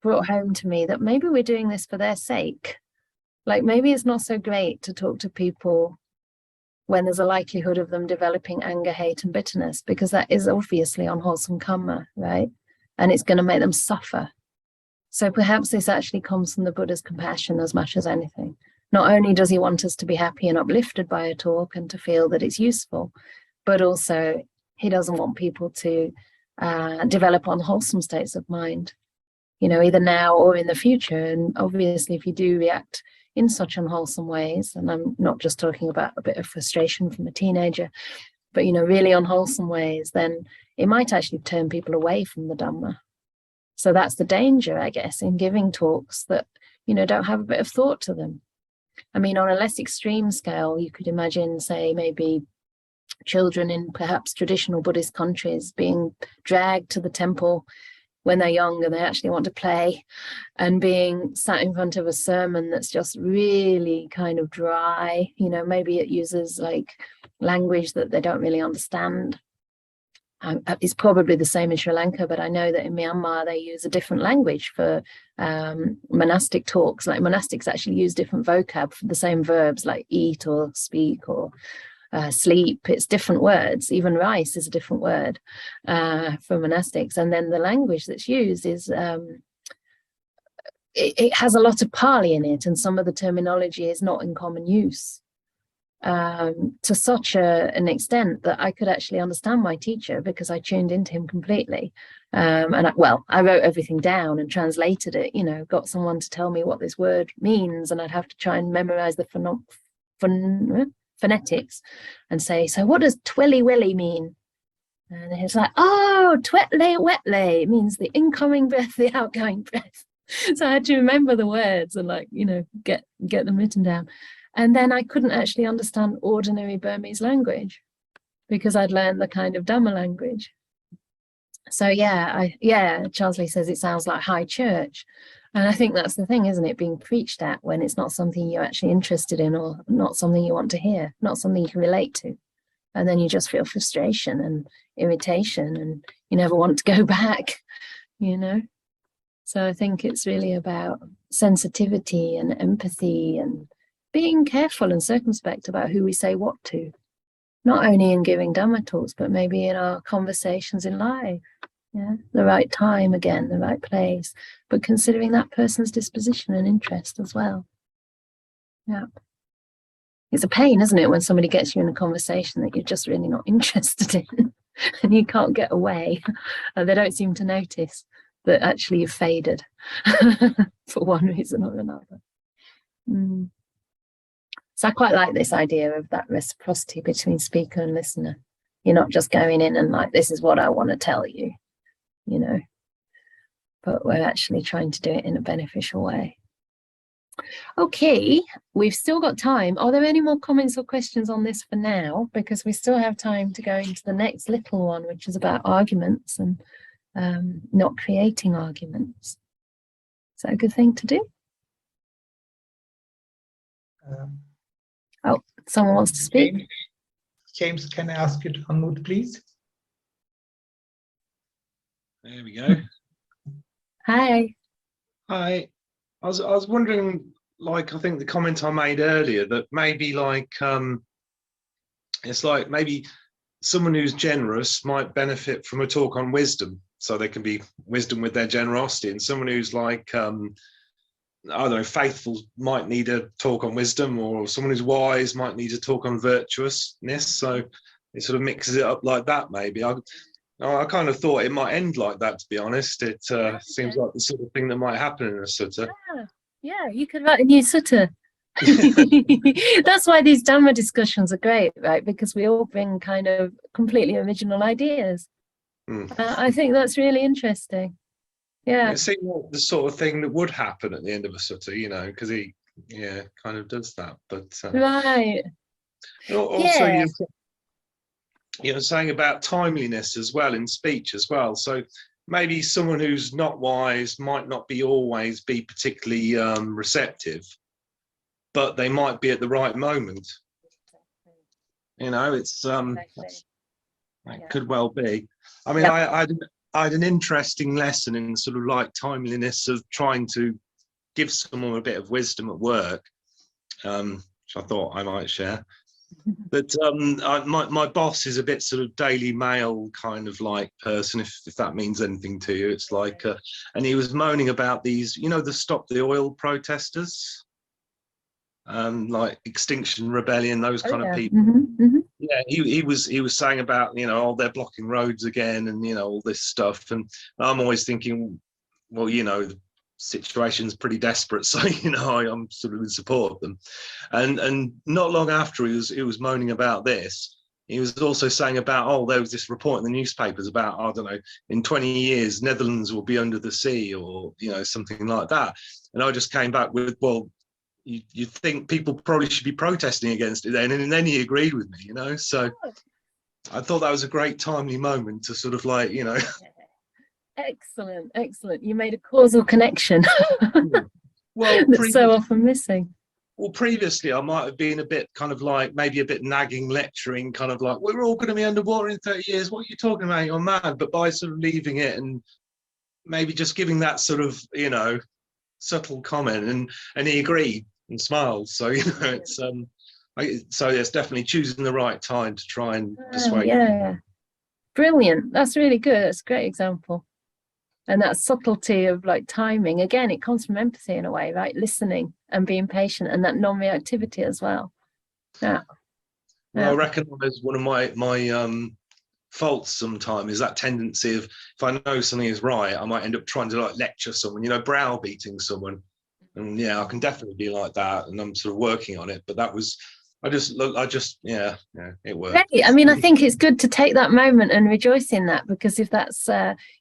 brought home to me that maybe we're doing this for their sake. Like maybe it's not so great to talk to people when there's a likelihood of them developing anger, hate, and bitterness, because that is obviously unwholesome karma, right? And it's going to make them suffer. So perhaps this actually comes from the Buddha's compassion as much as anything. Not only does he want us to be happy and uplifted by a talk and to feel that it's useful, but also he doesn't want people to develop unwholesome states of mind, you know, either now or in the future. And obviously, if you do react in such unwholesome ways, and I'm not just talking about a bit of frustration from a teenager, but, you know, really unwholesome ways, then it might actually turn people away from the Dhamma. So that's the danger, I guess, in giving talks that, you know, don't have a bit of thought to them. I mean, on a less extreme scale, you could imagine, say, maybe children in perhaps traditional Buddhist countries being dragged to the temple when they're young and they actually want to play, and being sat in front of a sermon that's just really kind of dry. You know, maybe it uses like language that they don't really understand. It's probably the same in Sri Lanka, but I know that in Myanmar they use a different language for monastic talks. Like monastics actually use different vocab for the same verbs, like eat or speak or sleep. It's different words. Even rice is a different word for monastics. And then the language that's used is it has a lot of Pali in it, and some of the terminology is not in common use. To such an extent that I could actually understand my teacher because I tuned into him completely. And I wrote everything down and translated it, you know, got someone to tell me what this word means, and I'd have to try and memorize the phonetics and say, so what does twilly willy mean? And it's like, oh, twetley wetley means the incoming breath, the outgoing breath. So I had to remember the words and, like, you know, get them written down. And then I couldn't actually understand ordinary Burmese language because I'd learned the kind of Dhamma language. So Charles Lee says it sounds like high church. And I think that's the thing, isn't it? Being preached at when it's not something you're actually interested in, or not something you want to hear, not something you can relate to. And then you just feel frustration and irritation, and you never want to go back, you know? So I think it's really about sensitivity and empathy and being careful and circumspect about who we say what to, not only in giving Dhamma talks, but maybe in our conversations in life. Yeah, the right time, again, the right place, but considering that person's disposition and interest as well. Yeah. It's a pain, isn't it, when somebody gets you in a conversation that you're just really not interested in and you can't get away, and they don't seem to notice that actually you've faded for one reason or another. So I quite like this idea of that reciprocity between speaker and listener. You're not just going in and like, this is what I want to tell you, you know, but we're actually trying to do it in a beneficial way. Okay, we've still got time. Are there any more comments or questions on this for now? Because we still have time to go into the next little one, which is about arguments and not creating arguments. Is that a good thing to do? Oh, someone wants to speak. James, can I ask you to unmute, please? There we go. Hi. Hi. I was wondering, like, I think the comment I made earlier, that maybe like it's like maybe someone who's generous might benefit from a talk on wisdom, so they can be wisdom with their generosity, and someone who's like I don't know, faithful might need a talk on wisdom, or someone who's wise might need a talk on virtuousness. So it sort of mixes it up like that. Maybe I kind of thought it might end like that, to be honest. It seems like the sort of thing that might happen in a sutta. Yeah, you could write a new sutta. That's why these Dhamma discussions are great, right? Because we all bring kind of completely original ideas. I think that's really interesting. Yeah, It seems like the sort of thing that would happen at the end of a sutta, you know, because he, kind of does that. But right. Also, you're saying about timeliness as well in speech as well. So maybe someone who's not wise might not always be particularly receptive, but they might be at the right moment. You know, it's it could well be. I mean, I had an interesting lesson in sort of like timeliness of trying to give someone a bit of wisdom at work, which I thought I might share. But my boss is a bit sort of Daily Mail kind of like person, if that means anything to you. It's like, and he was moaning about these, you know, the Stop the Oil protesters, like Extinction Rebellion, those kind of people. Yeah, he was saying about, you know, they're blocking roads again, and you know, all this stuff. And I'm always thinking, well, you know, the situation's pretty desperate, so you know, I'm sort of in support of them. And not long after he was moaning about this, he was also saying about, there was this report in the newspapers about, I don't know, in 20 years Netherlands will be under the sea, or you know, something like that. And I just came back with, well, you think people probably should be protesting against it then, and then he agreed with me, you know. So I thought that was a great timely moment to sort of like, you know. Excellent. You made a causal connection. Well, that's so often missing. Well, previously I might have been a bit kind of like, maybe a bit nagging, lecturing, kind of like, we're all going to be underwater in 30 years. What are you talking about? You're mad. But by sort of leaving it and maybe just giving that sort of, you know, subtle comment, and he agreed and smiled. So, you know, it's so it's definitely choosing the right time to try and persuade. Yeah, brilliant. That's really good. That's a great example. And that subtlety of like timing, again, it comes from empathy in a way, right? Listening and being patient, and that non-reactivity as well. Well, I recognise one of my faults sometimes is that tendency of, if I know something is right, I might end up trying to like lecture someone, you know, browbeating someone. And yeah, I can definitely be like that, and I'm sort of working on it. But that was Yeah, it works. Right. I mean, I think it's good to take that moment and rejoice in that, because if that's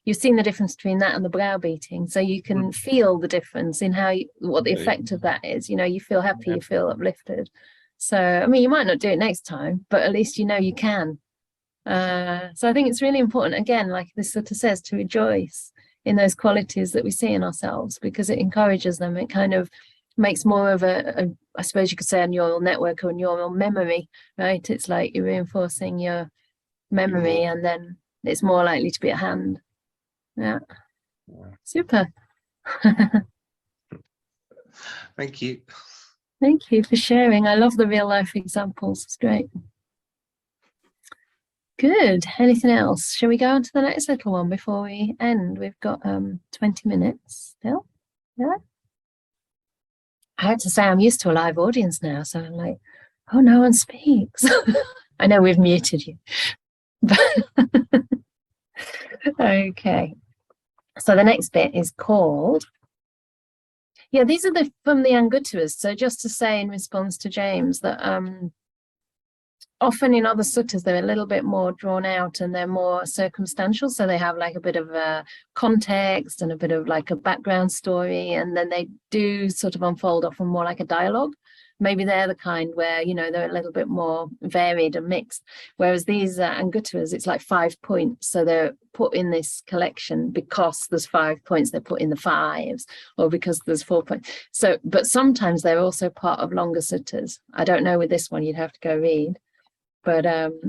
you've seen the difference between that and the browbeating, so you can feel the difference in what the effect of that is. You feel happy, you feel uplifted. So I mean, you might not do it next time, but at least you can. So I think it's really important, again, like this sort of says, to rejoice in those qualities that we see in ourselves, because it encourages them. It kind of makes more of a I suppose you could say, a neural network or a neural memory, right? It's like you're reinforcing your memory, and then it's more likely to be at hand. Yeah. Super. Thank you. Thank you for sharing. I love the real life examples. It's great. Good. Anything else? Shall we go on to the next little one before we end? We've got 20 minutes still. Yeah. I had to say, I'm used to a live audience now, so I'm like, oh, no one speaks. I know we've muted you. But okay. So the next bit is called, these are from the Anguttaras. So just to say in response to James that often in other suttas, they're a little bit more drawn out and they're more circumstantial. So they have like a bit of a context and a bit of like a background story. And then they do sort of unfold often more like a dialogue. Maybe they're the kind where, they're a little bit more varied and mixed. Whereas these Anguttaras, it's like 5 points. So they're put in this collection because there's 5 points, they're put in the 5s, or because there's 4 points. So, but sometimes they're also part of longer suttas. I don't know with this one, you'd have to go read. But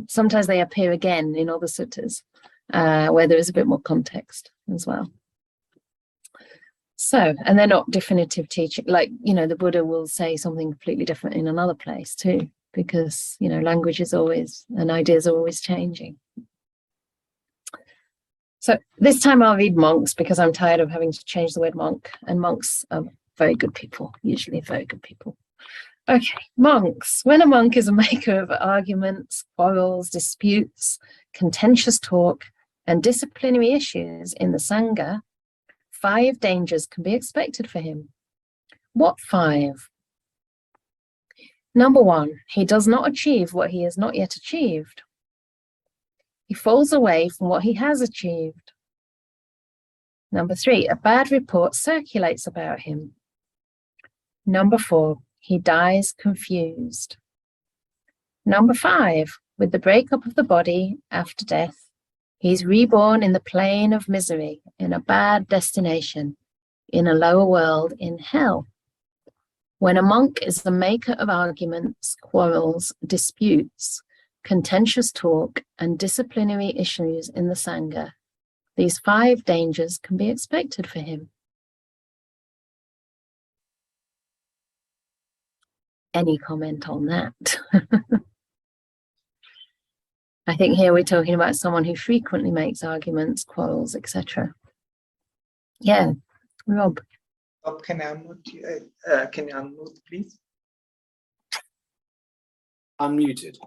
sometimes they appear again in other suttas where there is a bit more context as well. So, and they're not definitive teaching. Like, the Buddha will say something completely different in another place too, because, language is always, and ideas are always changing. So this time I'll read monks, because I'm tired of having to change the word monk. And monks are very good people, usually very good people. Okay, monks. When a monk is a maker of arguments, quarrels, disputes, contentious talk, and disciplinary issues in the Sangha, 5 dangers can be expected for him. What 5? Number 1, he does not achieve what he has not yet achieved. He falls away from what he has achieved. Number 3, a bad report circulates about him. Number 4, he dies confused. Number 5, with the breakup of the body after death, he's reborn in the plane of misery, in a bad destination, in a lower world, in hell. When a monk is the maker of arguments, quarrels, disputes, contentious talk, and disciplinary issues in the Sangha, these 5 dangers can be expected for him. Any comment on that? I think here we're talking about someone who frequently makes arguments, quarrels, etc. Yeah, Rob. Rob, can you unmute, please? Unmuted.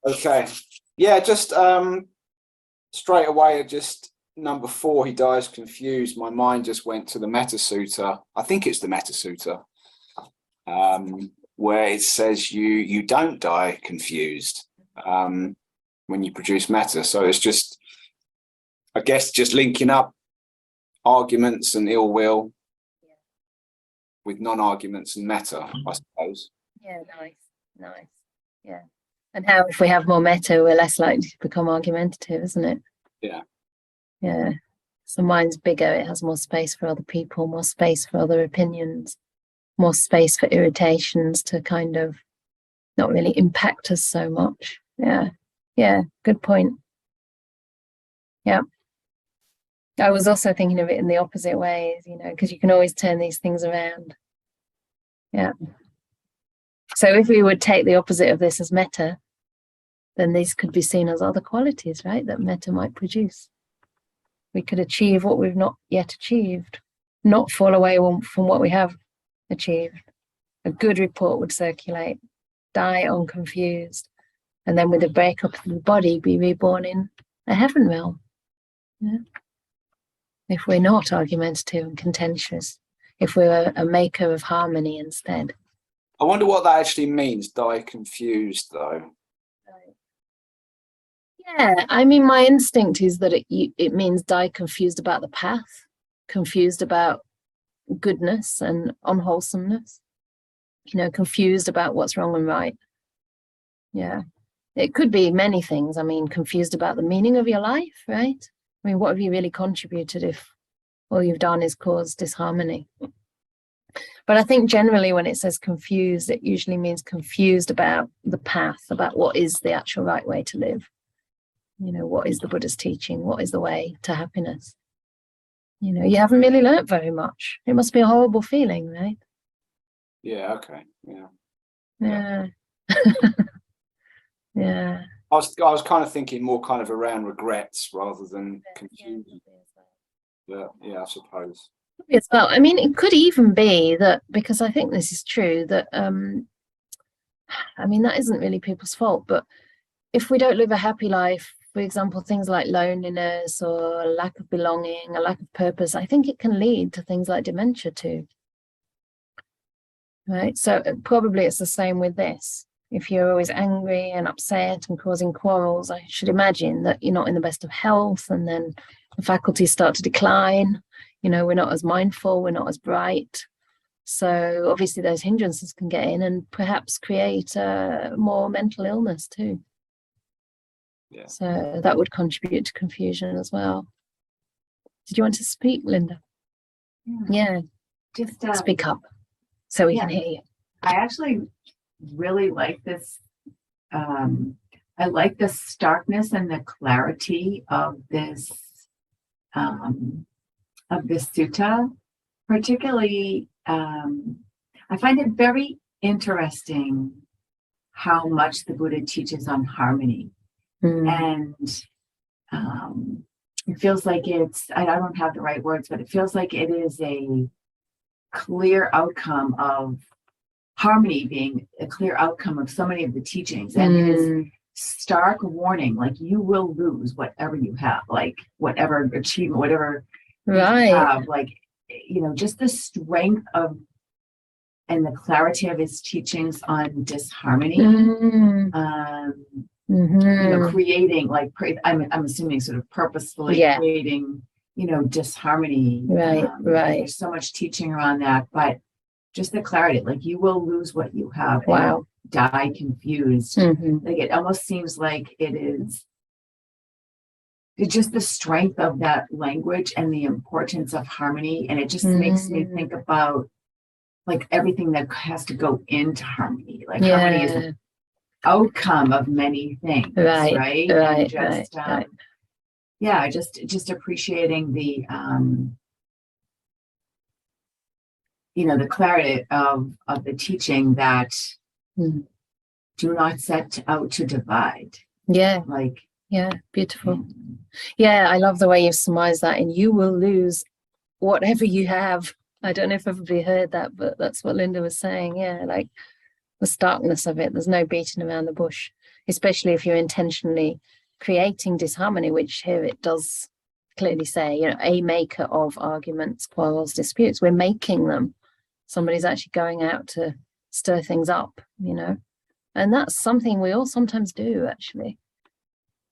Okay. Yeah, just straight away, just number 4, he dies confused. My mind just went to the Metta Sutta. I think it's the Metta Sutta, where it says you don't die confused when you produce metta. So it's just, I guess, just linking up arguments and ill will with non-arguments and metta, I suppose. Yeah, nice. Yeah. And how if we have more metta, we're less likely to become argumentative, isn't it? Yeah. Yeah. So mine's bigger, it has more space for other people, more space for other opinions, more space for irritations to kind of not really impact us so much. Yeah, good point. Yeah. I was also thinking of it in the opposite ways, because you can always turn these things around. Yeah. So if we would take the opposite of this as metta, then these could be seen as other qualities, right, that metta might produce. We could achieve what we've not yet achieved, not fall away from what we have achieved. A good report would circulate, die unconfused, and then with the breakup of the body, be reborn in a heaven realm. Yeah. If we're not argumentative and contentious, if we're a maker of harmony instead. I wonder what that actually means, die confused, though. Yeah, I mean, my instinct is that it means die confused about the path, confused about goodness and unwholesomeness, confused about what's wrong and right. Yeah, it could be many things. I mean, confused about the meaning of your life, right? I mean, what have you really contributed if all you've done is cause disharmony? But I think generally when it says confused, it usually means confused about the path, about what is the actual right way to live. What is the Buddha's teaching? What is the way to happiness? You haven't really learnt very much. It must be a horrible feeling, right? Yeah, okay. Yeah. Yeah. Yeah. I was kind of thinking more kind of around regrets rather than confusion. But yeah, I suppose. As well. I mean, it could even be that, because I think this is true, that I mean, that isn't really people's fault, but if we don't live a happy life, for example, things like loneliness or a lack of belonging, a lack of purpose, I think it can lead to things like dementia too. Right? So probably it's the same with this. If you're always angry and upset and causing quarrels, I should imagine that you're not in the best of health, and then the faculties start to decline. We're not as mindful, we're not as bright. So obviously those hindrances can get in and perhaps create more mental illness too. Yeah. So that would contribute to confusion as well. Did you want to speak, Linda? Yeah. Just Speak up so we yeah. can hear you. I actually really like this. I like the starkness and the clarity of this sutta. Particularly, I find it very interesting how much the Buddha teaches on harmony. And it feels like I don't have the right words, but it feels like it is a clear outcome of harmony being a clear outcome of so many of the teachings, and his stark warning, like, you will lose whatever you have, like whatever achievement, whatever you have, like, just the strength of and the clarity of his teachings on disharmony. Creating, like, I'm assuming sort of purposefully creating, disharmony. Right. There's so much teaching around that, but just the clarity, like, you will lose what you have. Wow. And die confused. Like, it almost seems like it's just the strength of that language and the importance of harmony. And it just makes me think about, like, everything that has to go into harmony. Like, harmony is an outcome of many things, right? And just, just appreciating the, the clarity of the teaching that do not set out to divide. Yeah. Like, yeah, beautiful. Yeah, I love the way you've surmised that. And you will lose whatever you have. I don't know if everybody heard that, but that's what Linda was saying. Yeah, like the starkness of it. There's no beating around the bush, especially if you're intentionally creating disharmony, which here it does clearly say, a maker of arguments, quarrels, disputes. We're making them. Somebody's actually going out to stir things up, and that's something we all sometimes do, actually.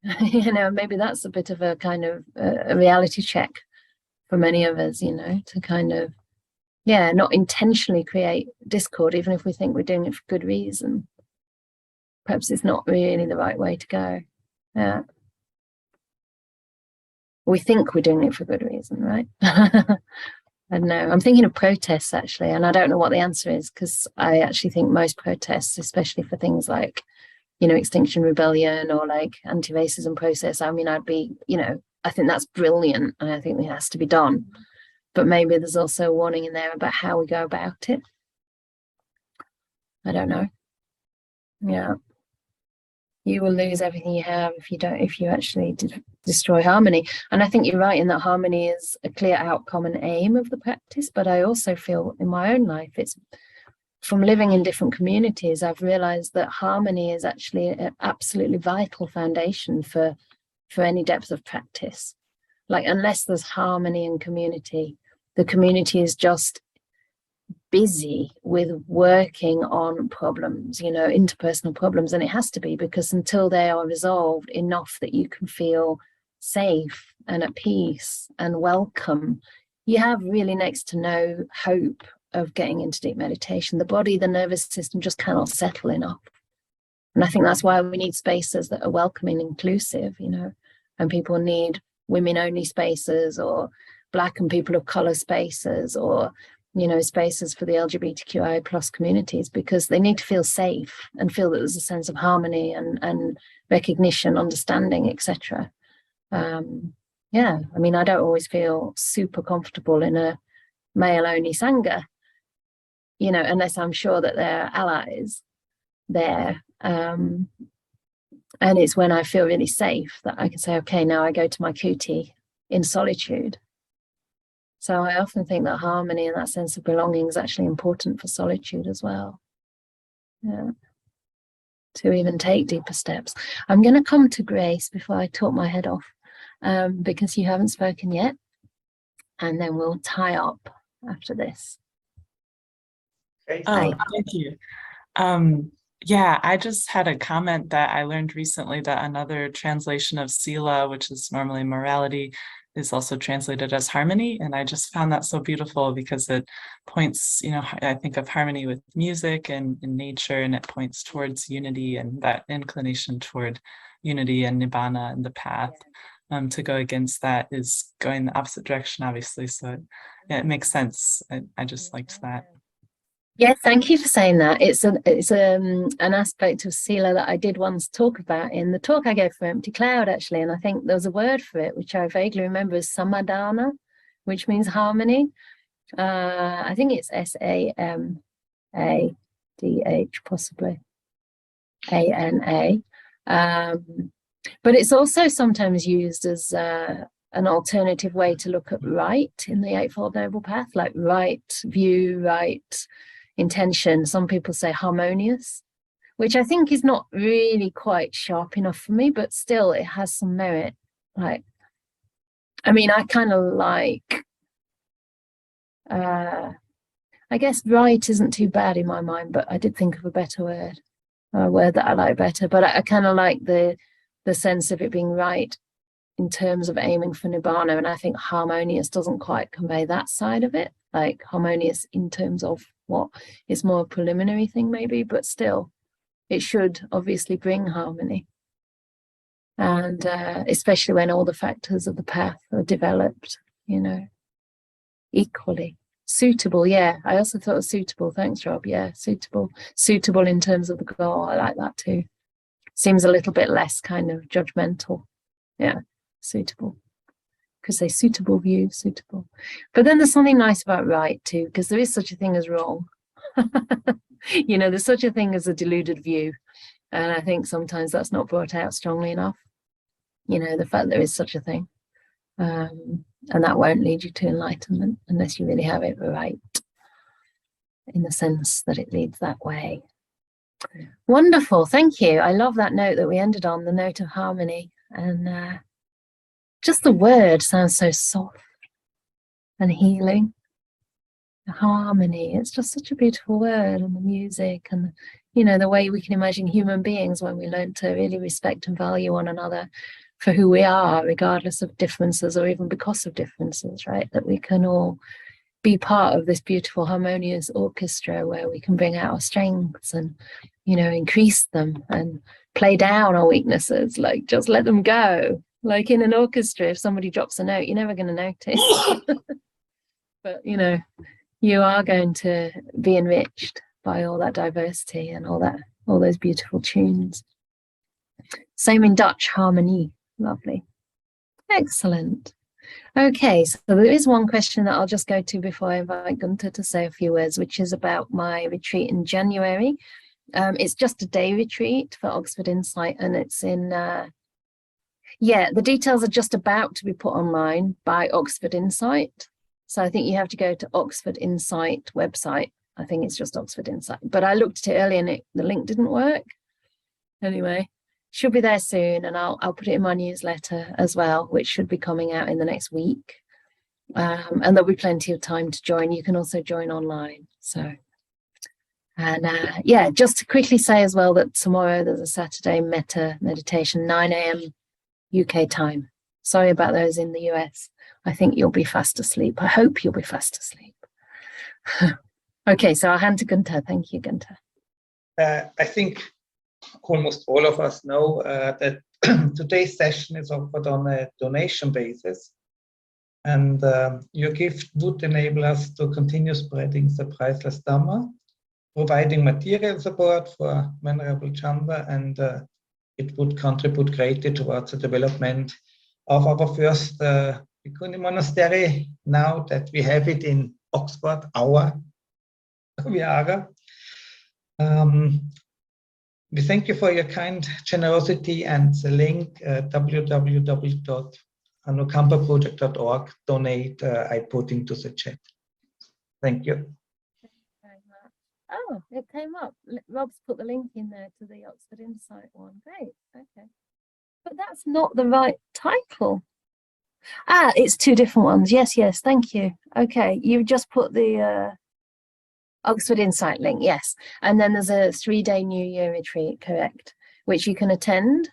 Maybe that's a bit of a kind of a reality check for many of us, to kind of, not intentionally create discord, even if we think we're doing it for good reason. Perhaps it's not really the right way to go. Yeah. We think we're doing it for good reason, right? I don't know. I'm thinking of protests, actually, and I don't know what the answer is, because I actually think most protests, especially for things like, Extinction Rebellion or like anti-racism process, I mean, I'd be, I think that's brilliant, and I think it has to be done. But maybe there's also a warning in there about how we go about it. I don't know. Yeah. You will lose everything you have if you actually destroy harmony. And I think you're right in that harmony is a clear outcome and aim of the practice. But I also feel in my own life, it's from living in different communities, I've realized that harmony is actually an absolutely vital foundation for any depth of practice. Like, unless there's harmony in community, the community is just busy with working on problems, you know, interpersonal problems. And it has to be, because until they are resolved enough that you can feel safe and at peace and welcome, you have really next to no hope of getting into deep meditation. The body, the nervous system just cannot settle enough. And I think that's why we need spaces that are welcoming, inclusive, you know, and people need women-only spaces, or Black and people of colour spaces, or, you know, spaces for the LGBTQI plus communities, because they need to feel safe and feel that there's a sense of harmony and recognition, understanding, etc. Yeah, I mean, I don't always feel super comfortable in a male-only Sangha, you know, unless I'm sure that there are allies there. And it's when I feel really safe that I can say, okay, now I go to my kuti in solitude. So I often think that harmony and that sense of belonging is actually important for solitude as well. Yeah. To even take deeper steps. I'm going to come to Grace before I talk my head off, because you haven't spoken yet. And then we'll tie up after this. Okay. Oh, thank you. Yeah, I just had a comment that I learned recently that another translation of sila, which is normally morality, is also translated as harmony. And I just found that so beautiful because it points, you know, I think of harmony with music and in nature, and it points towards unity and that inclination toward unity and nibbana and the path. To go against that is going the opposite direction, obviously. So it makes sense. I just liked that. Yeah, thank you for saying that. It's an aspect of sila that I did once talk about in the talk I gave for Empty Cloud, actually. And I think there was a word for it, which I vaguely remember as samadhana, which means harmony. I think it's SAMADH, possibly ANA. But it's also sometimes used as an alternative way to look at right in the Eightfold Noble Path, like right view, right intention. Some people say harmonious, which I think is not really quite sharp enough for me, but still it has some merit. Like, I mean, I kind of like, I guess right isn't too bad in my mind, but I did think of a better word, a word that I like better. But I kind of like the sense of it being right in terms of aiming for nibbana. And I think harmonious doesn't quite convey that side of it, like harmonious in terms of what is more a preliminary thing maybe, but still it should obviously bring harmony. And especially when all the factors of the path are developed, you know, equally. Suitable, yeah. I also thought of suitable. Thanks, Rob. Yeah, suitable in terms of the goal. I like that too. Seems a little bit less kind of judgmental. Yeah, suitable. Could say suitable view, suitable. But then there's something nice about right too, because there is such a thing as wrong. You know, there's such a thing as a deluded view. And I think sometimes that's not brought out strongly enough. You know, the fact there is such a thing. And that won't lead you to enlightenment unless you really have it right, in the sense that it leads that way. Wonderful, thank you. I love that note that we ended on, the note of harmony. And just the word sounds so soft and healing. Harmony, it's just such a beautiful word, and the music and, you know, the way we can imagine human beings when we learn to really respect and value one another for who we are, regardless of differences or even because of differences, right? That we can all be part of this beautiful harmonious orchestra where we can bring out our strengths and, you know, increase them and play down our weaknesses, like just let them go. Like in an orchestra, if somebody drops a note, you're never going to notice. But, you know, you are going to be enriched by all that diversity and all those beautiful tunes. Same in Dutch, harmonie. Lovely. Excellent. Okay, so there is one question that I'll just go to before I invite Gunther to say a few words, which is about my retreat in January. It's just a day retreat for Oxford Insight, and it's in, yeah, the details are just about to be put online by Oxford Insight. So I think you have to go to Oxford Insight website. I think it's just Oxford Insight, but I looked at it earlier and the link didn't work. Anyway, should be there soon, and I'll put it in my newsletter as well, which should be coming out in the next week. And there'll be plenty of time to join. You can also join online. So, and yeah, just to quickly say as well that tomorrow there's a Saturday metta meditation, 9 a.m. UK time. Sorry about those in the US. I think you'll be fast asleep. I hope you'll be fast asleep. Okay, so I'll hand to Gunther. Thank you, Gunther. I think almost all of us know that today's session is offered on a donation basis. And your gift would enable us to continue spreading the priceless Dhamma, providing material support for Venerable Canda, and it would contribute greatly towards the development of our first Bhikkhuni monastery, now that we have it in Oxford, our Viara. We thank you for your kind generosity, and the link www.anukampaproject.org donate I put into the chat. Thank you. Oh, it came up. Rob's put the link in there to the Oxford Insight one. Great. Okay. But that's not the right title. Ah, it's two different ones. Yes, yes. Thank you. Okay. You've just put the Oxford Insight link. Yes. And then there's a 3-day New Year retreat, correct, which you can attend.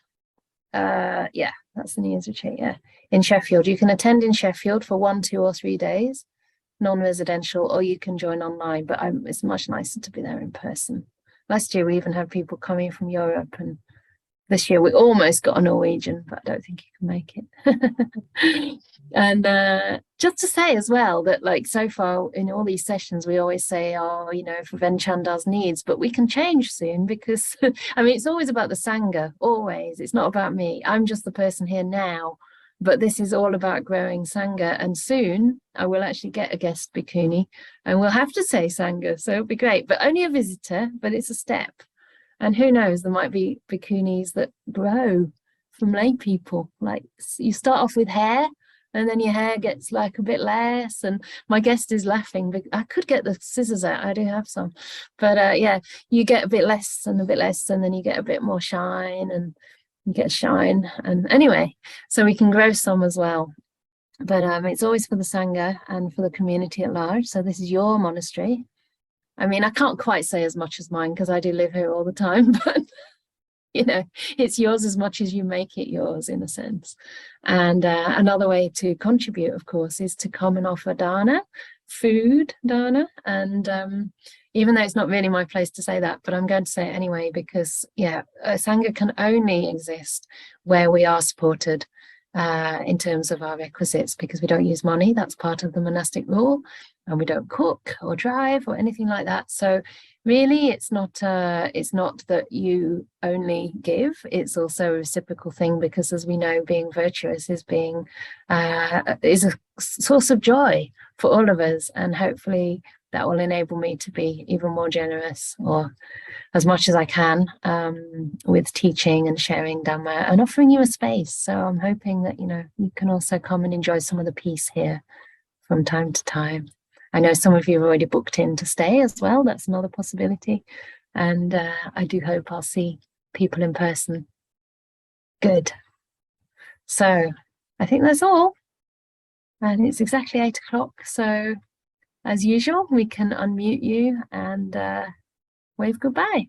Yeah, that's the New Year's retreat. Yeah. In Sheffield. You can attend in Sheffield for 1, 2, or 3 days. Non-residential, or you can join online, but it's much nicer to be there in person. Last year we even had people coming from Europe, and this year we almost got a Norwegian, but I don't think you can make it. And just to say as well that, like, so far in all these sessions we always say, oh, you know, for Ven Chanda's needs, but we can change soon, because I mean, it's always about the Sangha, always. It's not about me. I'm just the person here now. But this is all about growing Sangha, and soon I will actually get a guest bhikkhuni and we'll have to say Sangha, so it'll be great, but only a visitor, but it's a step. And who knows, there might be bhikkhunis that grow from lay people. Like, you start off with hair and then your hair gets like a bit less, and my guest is laughing, but I could get the scissors out, I do have some, but yeah, you get a bit less and a bit less, and then you get a bit more shine, and you get shine, and anyway, so we can grow some as well. But it's always for the Sangha and for the community at large. So this is your monastery. I mean, I can't quite say as much as mine because I do live here all the time, but you know, it's yours as much as you make it yours, in a sense. And another way to contribute, of course, is to come and offer dana, food dana, and even though it's not really my place to say that, but I'm going to say it anyway, because yeah, Sangha can only exist where we are supported in terms of our requisites, because we don't use money. That's part of the monastic rule, and we don't cook or drive or anything like that. So really, it's not that you only give, it's also a reciprocal thing, because as we know, being virtuous is being is a source of joy for all of us, and hopefully that will enable me to be even more generous, or as much as I can, with teaching and sharing Dhamma and offering you a space. So I'm hoping that, you know, you can also come and enjoy some of the peace here from time to time. I know some of you have already booked in to stay as well. That's another possibility. And I do hope I'll see people in person. Good. So I think that's all. And it's exactly 8 o'clock. So as usual, we can unmute you and wave goodbye.